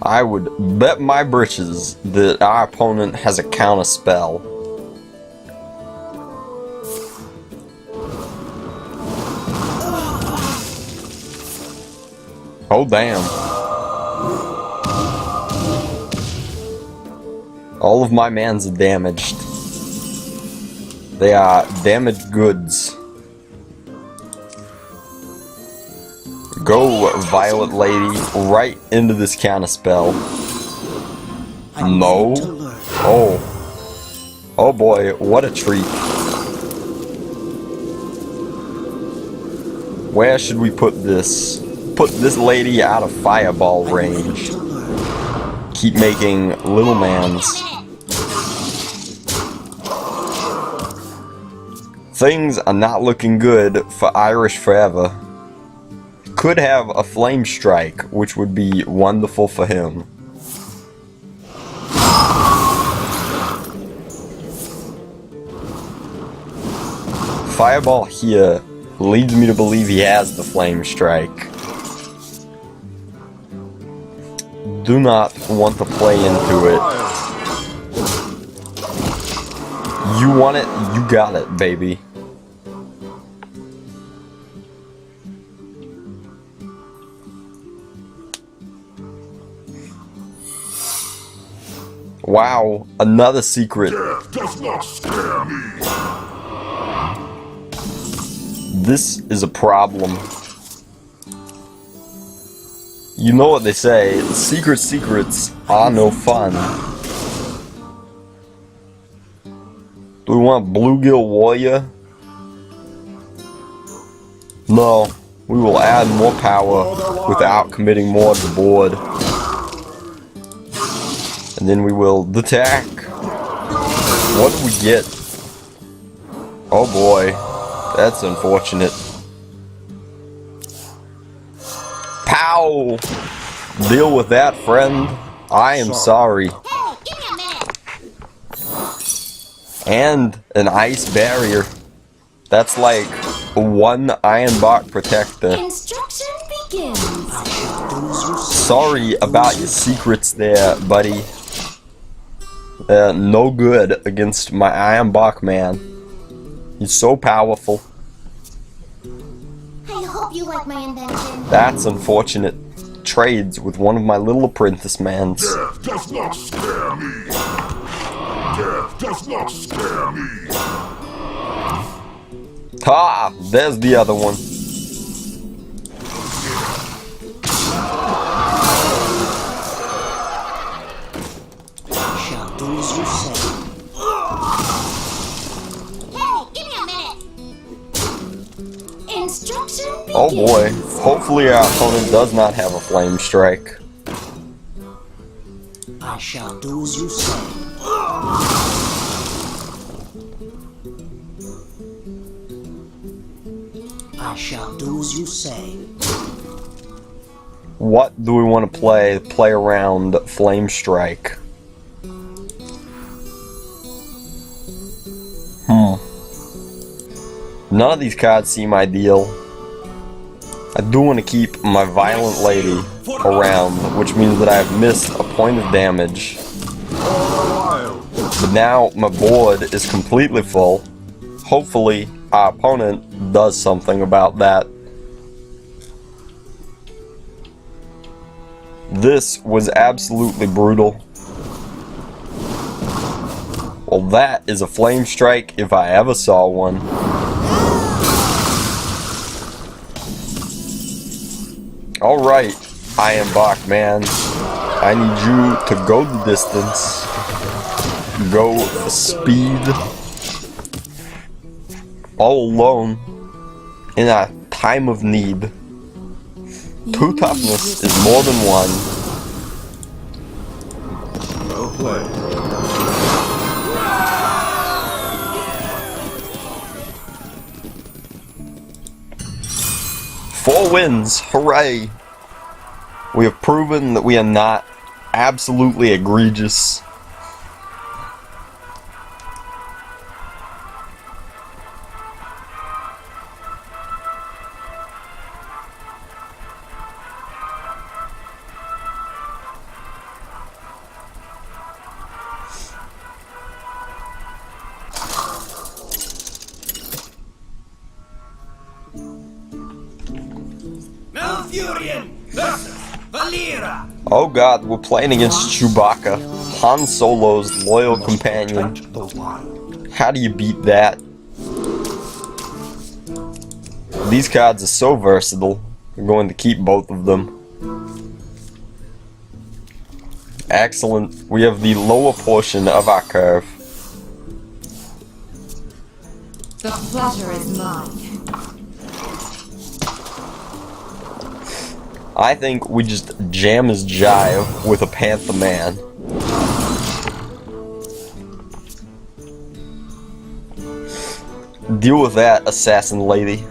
I would bet my britches that our opponent has a counter spell. Oh, damn. All of my mans are damaged. They are damaged goods. Go, Violet Lady, right into this counter spell. No. Oh. Oh boy, what a treat. Where should we put this? Put this lady out of fireball range. Keep making little mans. Things are not looking good for Irish Forever. Could have a flame strike, which would be wonderful for him. Fireball here leads me to believe he has the flame strike. Do not want to play into it. You want it, you got it, baby. Wow, another secret. Death does not scare me. This is a problem. You know what they say, secrets are no fun. Do we want Bluegill Warrior? No, we will add more power without committing more to the board. And then we will attack. What do we get? Oh boy, that's unfortunate. Pow! Deal with that, friend. I am sorry. Hey, give me a minute. And an ice barrier. That's like one iron bark protector. Instruction begins. Sorry about your secrets there, buddy. No good against my Iron Bark man. He's so powerful. I hope you like my invention. That's unfortunate. Trades with one of my little apprentice mans. Death does not scare me. Death does not scare me. Ha! There's the other one. Shall do as you say. Hey, give me a minute. Instruction begins. Oh boy. Hopefully our opponent does not have a flame strike. I shall do as you say. I shall do as you say. What do we want to play? Play around flame strike. None of these cards seem ideal. I do want to keep my Violent Lady around, which means that I've missed a point of damage. But now my board is completely full. Hopefully our opponent does something about that. This was absolutely brutal. Well, that is a flame strike if I ever saw one. Alright, Iron Bark man. I need you to go the distance. Go for speed. All alone. In a time of need. 2 toughness is more than 1. Well played. 4 wins, hooray! We have proven that we are not absolutely egregious. Furion versus Valera. Oh god, we're playing against Chewbacca, Han Solo's loyal companion. How do you beat that? These cards are so versatile. We're going to keep both of them. Excellent. We have the lower portion of our curve. The pleasure is mine. I think we just jam his jive with a Panther Man. Deal with that, assassin lady.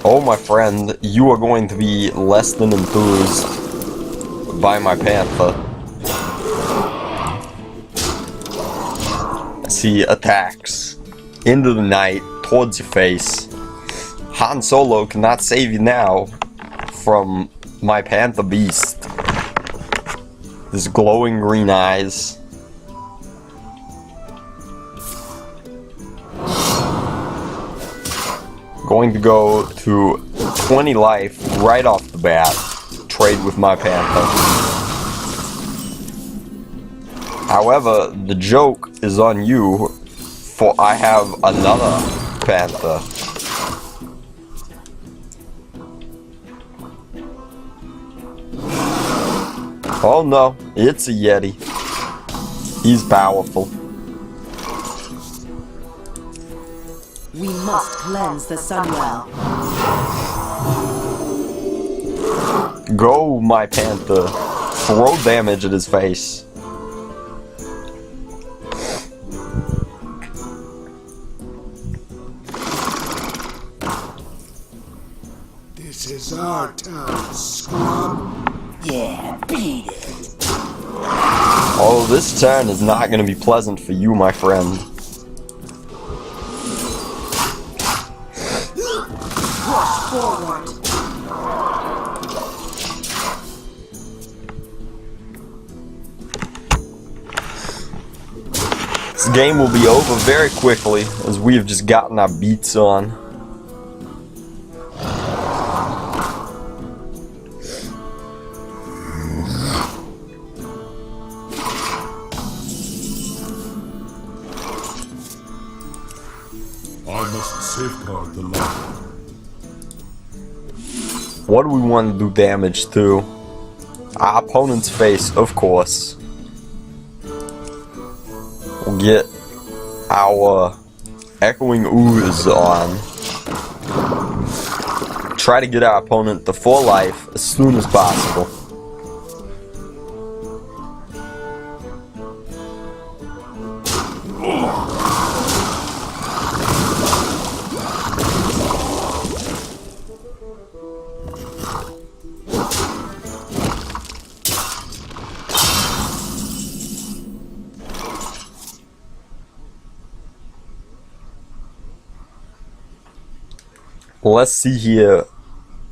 Oh my friend, you are going to be less than enthused by my Panther. As he attacks into the night towards your face. Han Solo cannot save you now from my Panther Beast. His glowing green eyes. Going to go to 20 life right off the bat. Trade with my Panther. However, the joke is on you, for I have another Panther. Oh no, it's a Yeti. He's powerful. We must cleanse the Sunwell. Go, my Panther. Throw damage at his face. This is our town, scrub. Yeah, beat it. Oh, this turn is not going to be pleasant for you, my friend. Rush forward. This game will be over very quickly, as we have just gotten our beats on. I must safeguard the light. What do we want to do damage to? Our opponent's face, of course. We'll get our Echoing Ooze on. Try to get our opponent to full life as soon as possible. Let's see here.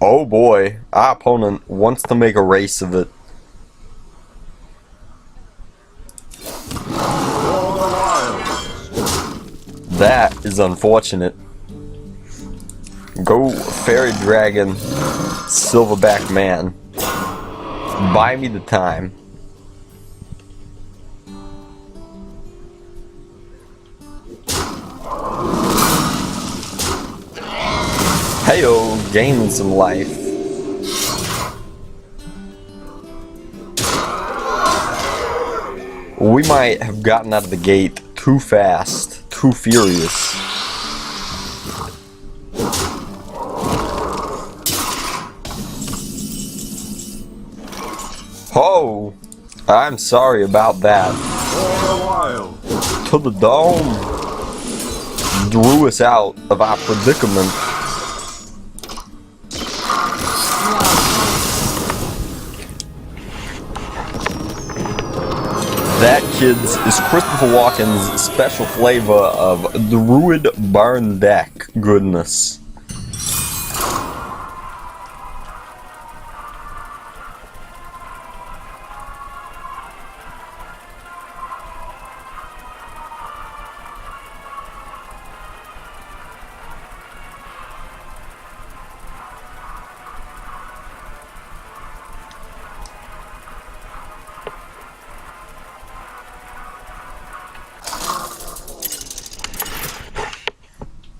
Oh boy, our opponent wants to make a race of it. That is unfortunate. Go Fairy Dragon, Silverback Man. Buy me the time. Heyo, gaining some life. We might have gotten out of the gate too fast, too furious. Oh, I'm sorry about that. To the dome. Drew us out of our predicament. That, kids, is Christopher Walken's special flavor of Druid Burn Deck goodness.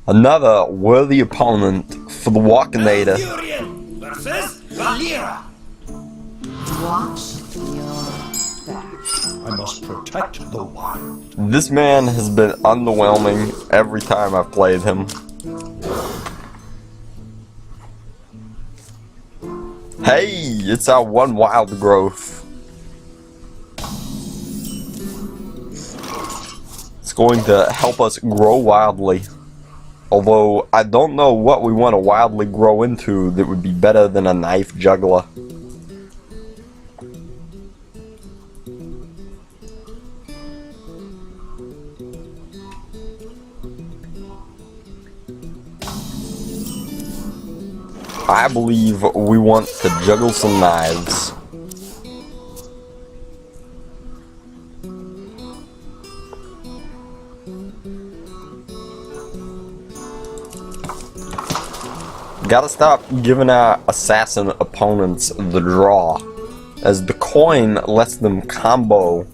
Another worthy opponent for the Walkenator. Furion versus Valera. Watch your back. I must protect the wild. This man has been underwhelming every time I've played him. Hey, it's our one wild growth. It's going to help us grow wildly. Although, I don't know what we want to wildly grow into that would be better than a knife juggler. I believe we want to juggle some knives. Gotta stop giving our assassin opponents the draw, as the coin lets them combo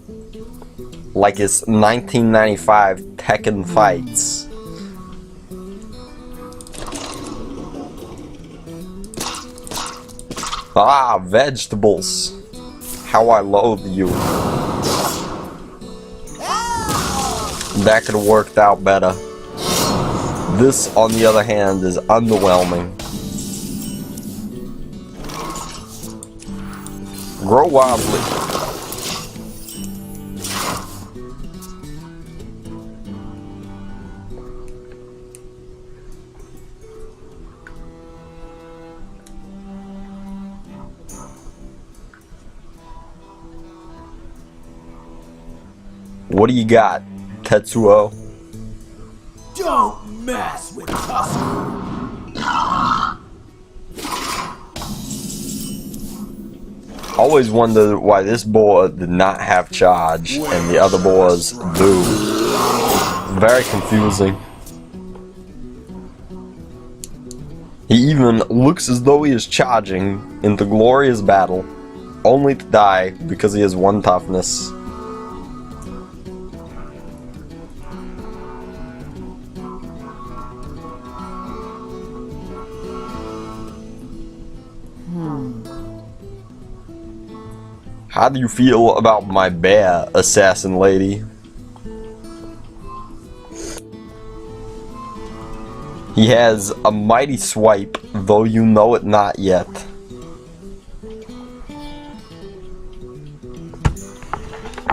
like it's 1995 Tekken fights. Ah, vegetables. How I loathe you. That could have worked out better. This, on the other hand, is underwhelming. Grow wildly. What do you got, Tetsuo? Don't mess with us. Always wondered why this boar did not have charge and the other boars do. Very confusing. He even looks as though he is charging into glorious battle, only to die because he has 1 toughness. How do you feel about my bear, assassin lady? He has a mighty swipe, though you know it not yet.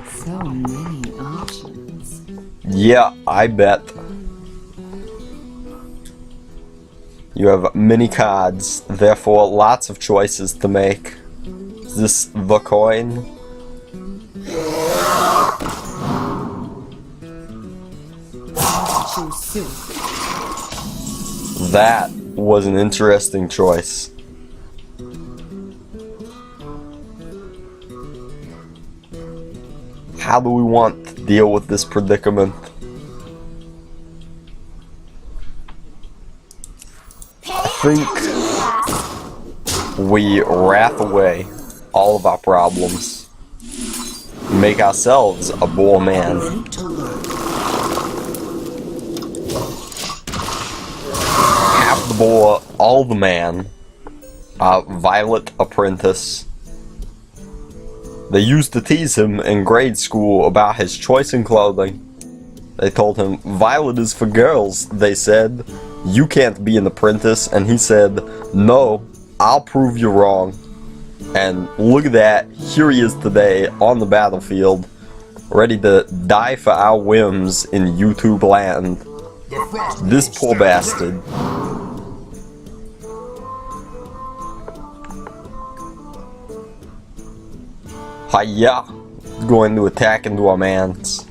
So many options. Yeah, I bet. You have many cards, therefore lots of choices to make. Is this the coin? Choose soon. That was an interesting choice. How do we want to deal with this predicament? I think we wrath away all of our problems. Make ourselves a boar man. Half the boar, all the man. A violet apprentice. They used to tease him in grade school about his choice in clothing. They told him, "Violet is for girls," they said. "You can't be an apprentice," and he said, "No, I'll prove you wrong." And look at that, here he is today on the battlefield, ready to die for our whims in YouTube land. This poor bastard. Hiya! Going to attack into our mans.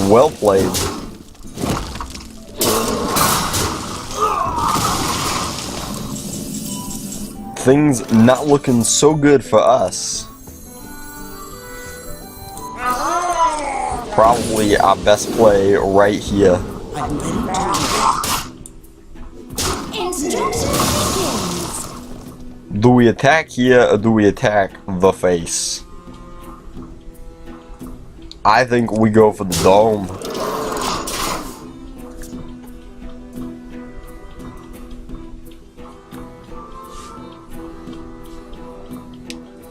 Well played. Things not looking so good for us. Probably our best play right here. Do we attack here or do we attack the face? I think we go for the dome.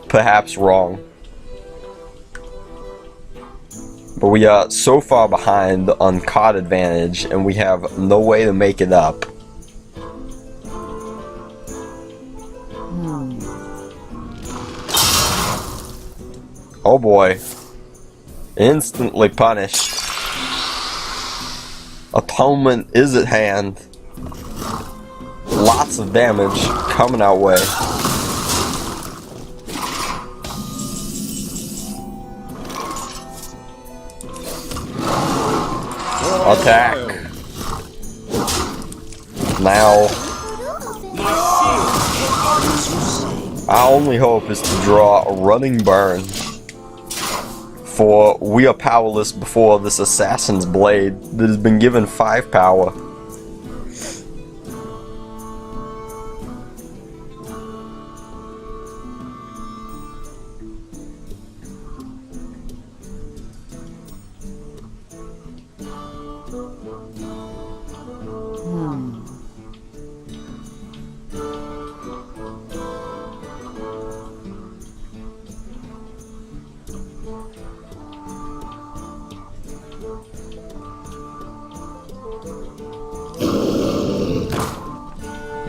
Perhaps wrong. But we are so far behind on card advantage, and we have no way to make it up. Oh boy. Instantly punished. Atonement is at hand. Lots of damage coming our way. Attack. Now, our only hope is to draw a running burn, for we are powerless before this assassin's blade that has been given 5 power.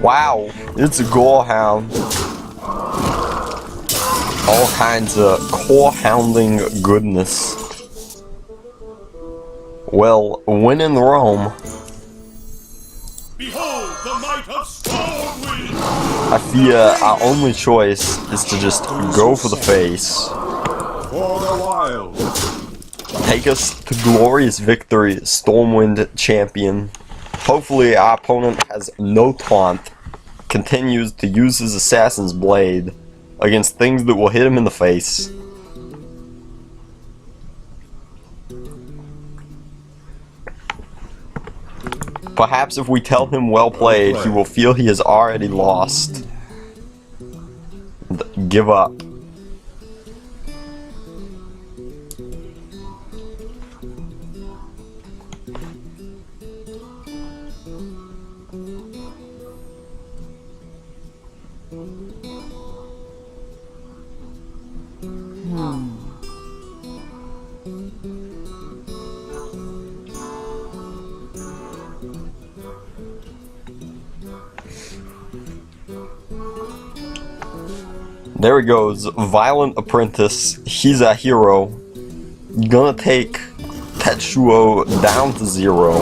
Wow, it's a gorehound. All kinds of core-hounding goodness. Well, when in Rome, Behold the might of Stormwind! I fear our only choice is to just go for the face. For the wild! Take us to glorious victory, Stormwind champion. Hopefully our opponent has no taunt, continues to use his assassin's blade against things that will hit him in the face. Perhaps if we tell him well played, he will feel he has already lost. Give up. There he goes, Violent Apprentice. He's a hero. Gonna take Tetsuo down to 0.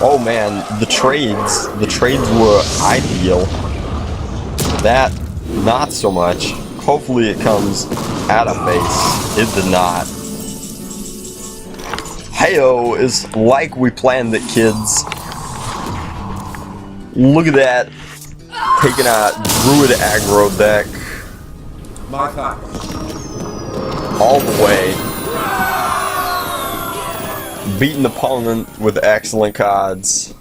Oh man, the trades were ideal. That, not so much. Hopefully it comes at a face. It did not. Heyo, is like we planned it, kids. Look at that. Taking a Druid aggro deck. My thanks. All the way. Beat an opponent with excellent cards.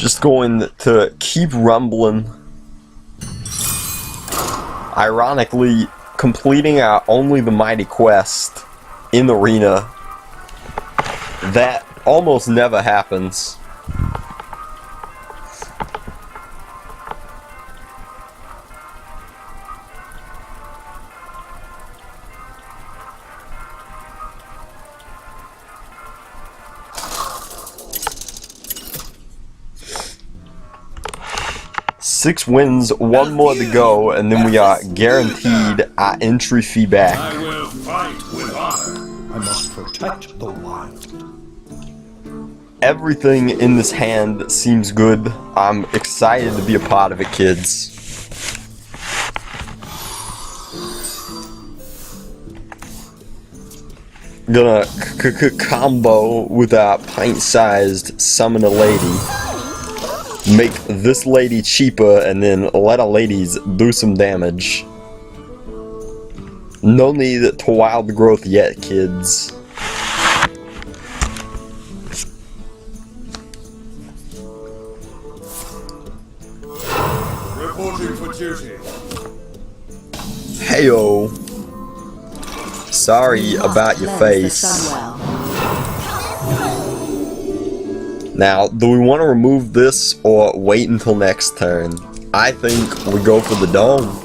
Just going to keep rumbling. Ironically, completing our Only the Mighty quest in Arena. That almost never happens. Six wins, 1 more to go, and then we are guaranteed our entry fee back. I will fight with honor. I must protect the wild. Everything in this hand seems good. I'm excited to be a part of it, kids. Gonna combo with a pint-sized summon a lady. Make this lady cheaper and then let our ladies do some damage. No need to wild growth yet, kids. Reporting for duty. Heyo. Sorry about your Cleanse the face. Sunwell. Now, do we want to remove this or wait until next turn? I think we go for the dome.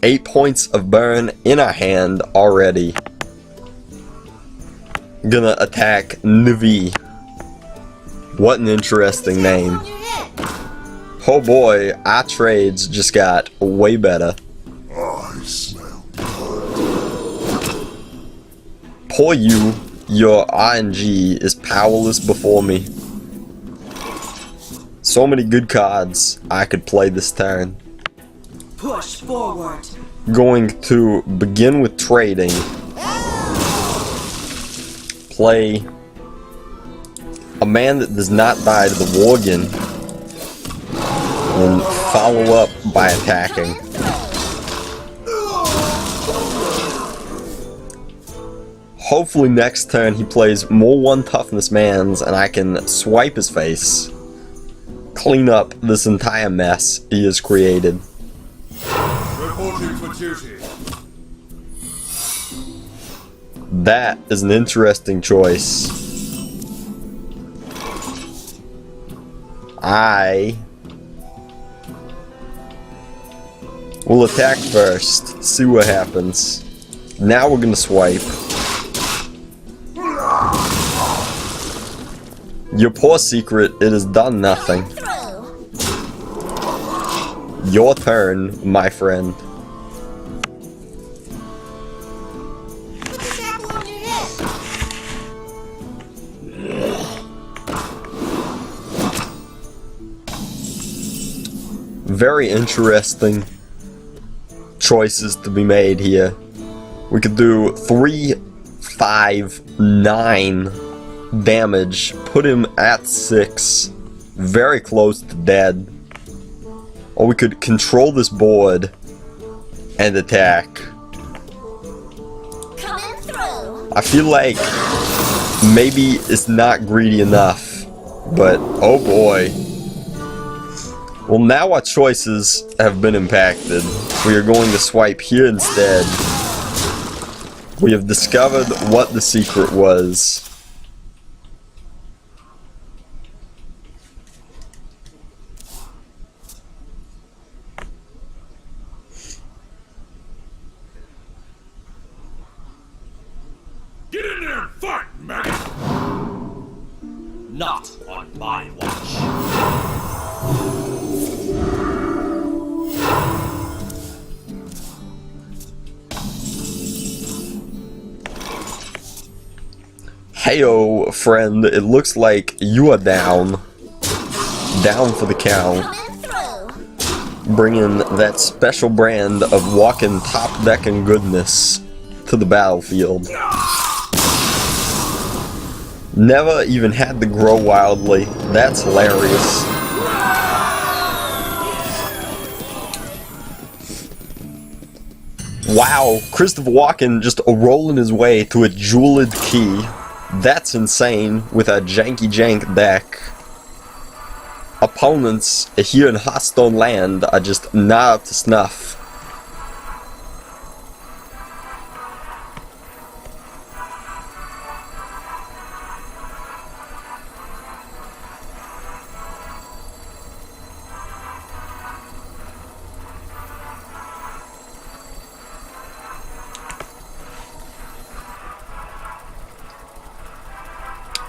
8 points of burn in our hand already. Gonna attack Navi. What an interesting name. Oh boy, our trades just got way better. I smell. Poor you, your RNG is powerless before me. So many good cards I could play this turn. Push forward. Going to begin with trading. Play a man that does not die to the Walken. And follow up by attacking. Hopefully next turn he plays more 1 toughness mans and I can swipe his face. Clean up this entire mess he has created. Reporting for duty. That is an interesting choice. I will attack first, see what happens. Now we're gonna swipe. Your poor secret, it has done nothing. Your turn, my friend. Very interesting choices to be made here. We could do 3, 5, 9 damage, put him at 6, very close to dead. Or we could control this board and attack. I feel like maybe it's not greedy enough, but oh boy. Well, now our choices have been impacted. We are going to swipe here instead. We have discovered what the secret was. Get in there and fight, maggot! Not on my watch. Heyo, friend, it looks like you are down. Down for the count. Bringing that special brand of Walken top decking goodness to the battlefield. Never even had to grow wildly. That's hilarious. Wow, Christopher Walken just rolling his way to a jeweled key. That's insane with a janky jank deck. Opponents here in Hearthstone land are just not up to snuff.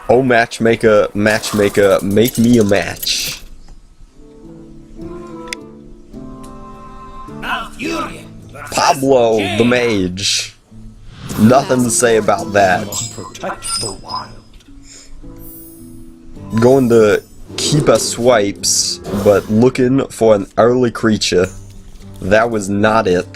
Oh, matchmaker, matchmaker, make me a match. Pablo, the mage. Nothing to say about that. Protect the wild. Going to keep our swipes, but looking for an early creature. That was not it.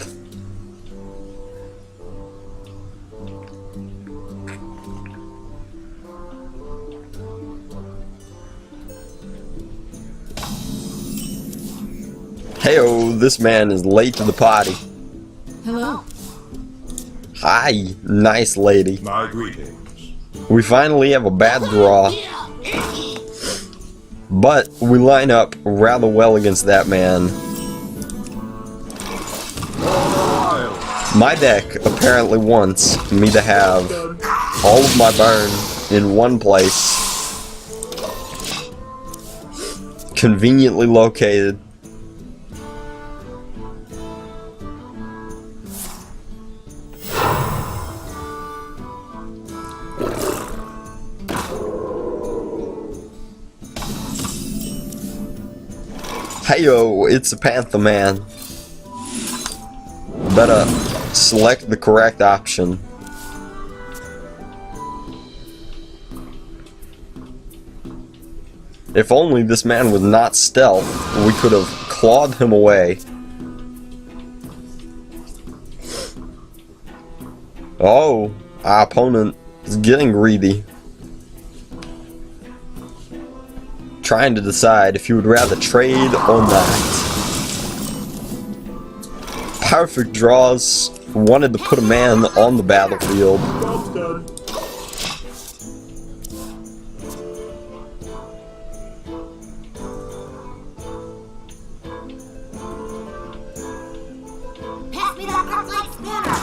Heyo, this man is late to the party. Hello. Hi, nice lady. My greetings. We finally have a bad draw, but we line up rather well against that man. My deck apparently wants me to have all of my burn in one place, conveniently located. Heyo, it's a Panther Man. Better select the correct option. If only this man was not stealth, we could have clawed him away. Oh, our opponent is getting greedy. Trying to decide if he would rather trade or not. Perfect draws. Wanted to put a man on the battlefield. Pass me that cork-like spinner!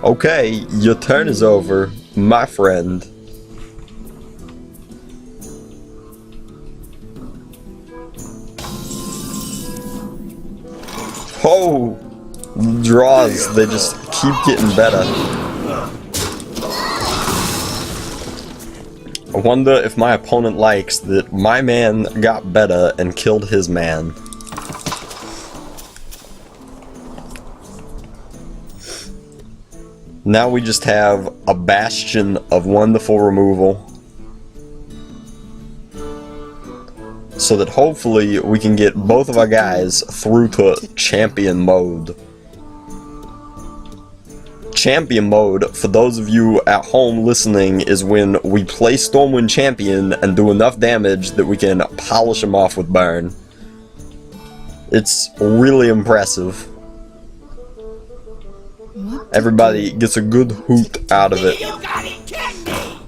Okay, your turn is over, my friend. Oh, draws, they just keep getting better. I wonder if my opponent likes that my man got better and killed his man. Now we just have a bastion of wonderful removal, so that hopefully we can get both of our guys through to champion mode. Champion mode, for those of you at home listening, is when we play Stormwind Champion and do enough damage that we can polish him off with burn. It's really impressive. Everybody gets a good hoot out of it. You got it, kidding me!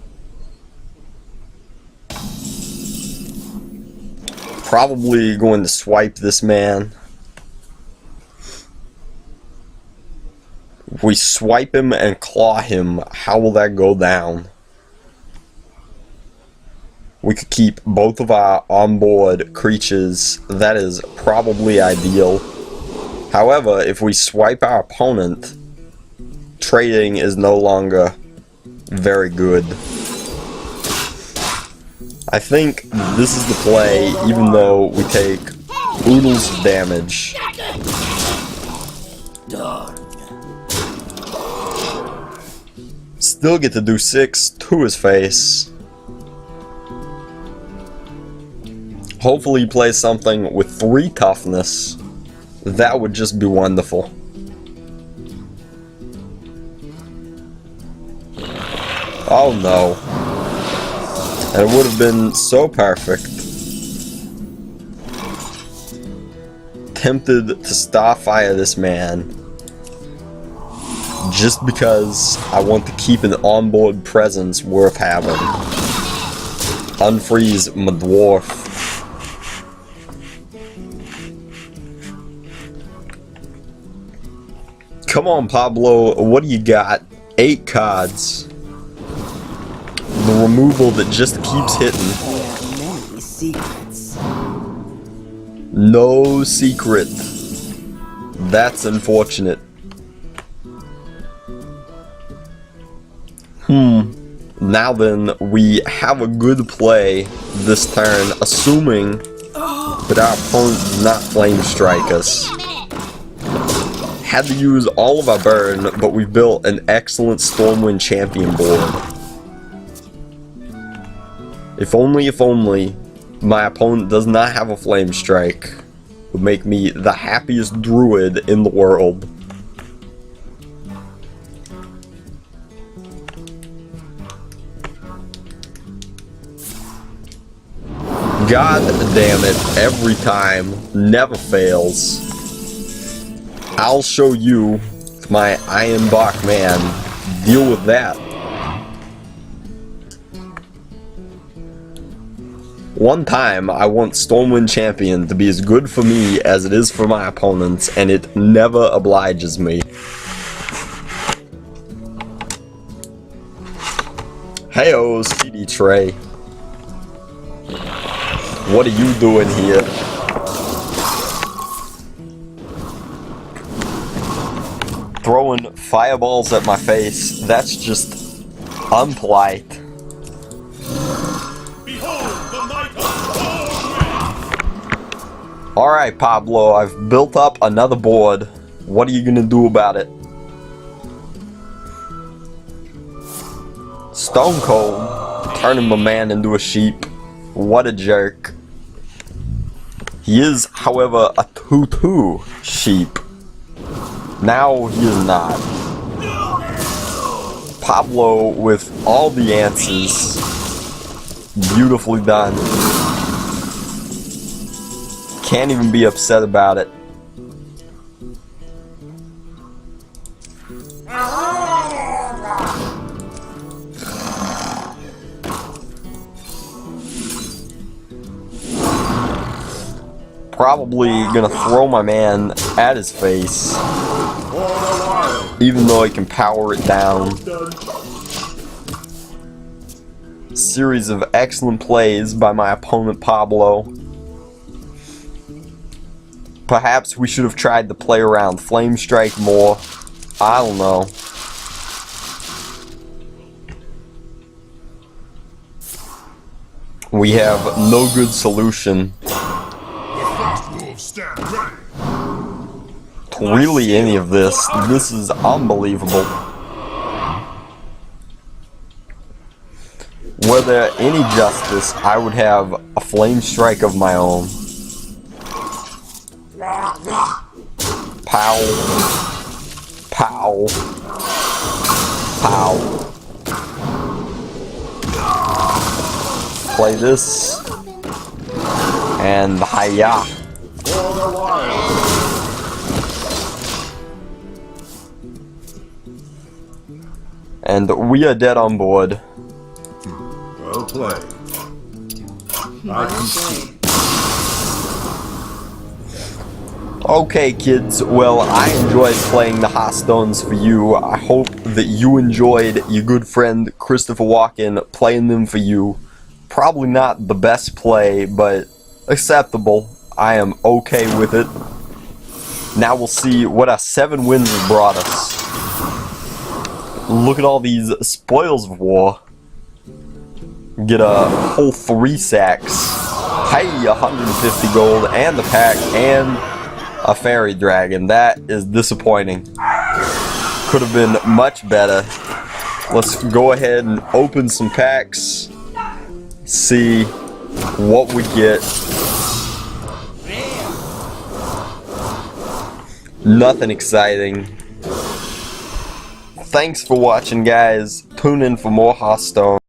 Probably going to swipe this man. If we swipe him and claw him, how will that go down? We could keep both of our onboard creatures. That is probably ideal. However, if we swipe our opponent, trading is no longer very good. I think this is the play, even though we take oodles of damage. Still get to do 6 to his face. Hopefully he plays something with 3 toughness. That would just be wonderful. Oh no. And it would have been so perfect. Tempted to starfire this man, just because I want to keep an onboard presence worth having. Unfreeze my dwarf. Come on, Pablo, what do you got? 8 cards. The removal that just keeps hitting. Many secrets. No secret. That's unfortunate. Now then, we have a good play this turn, assuming that our opponent does not flame strike us. Had to use all of our burn, but we built an excellent Stormwind Champion board. If only my opponent does not have a flame strike, would make me the happiest druid in the world. God damn it, every time, never fails. I'll show you my Iron Bark man. Deal with that. One time, I want Stormwind Champion to be as good for me as it is for my opponents, and it never obliges me. Heyo, CD Trey. What are you doing here? Throwing fireballs at my face, that's just unpolite. Alright, Pablo, I've built up another board. What are you gonna do about it? Stone Cold, turning my man into a sheep. What a jerk. He is, however, a 2/2 sheep. Now he is not. Pablo with all the answers. Beautifully done. Can't even be upset about it. Probably gonna throw my man at his face, even though he can power it down. Series of excellent plays by my opponent Pablo. Perhaps we should have tried to play around Flame Strike more. I don't know. We have no good solution to really any of this. This is unbelievable. Were there any justice, I would have a Flame Strike of my own. Pow. Pow. Pow. Play this. And hiya. And we are dead on board. Well played. I can see. Okay, kids, well, I enjoyed playing the Hearthstones for you. I hope that you enjoyed your good friend Christopher Walken playing them for you. Probably not the best play, but acceptable. I am okay with it. Now we'll see what our 7 wins have brought us. Look at all these spoils of war. Get a whole 3 sacks. Hey, 150 gold and the pack and a fairy dragon. That is disappointing. Could have been much better. Let's go ahead and open some packs. See what we get. Nothing exciting. Thanks for watching, guys. Tune in for more Hearthstone.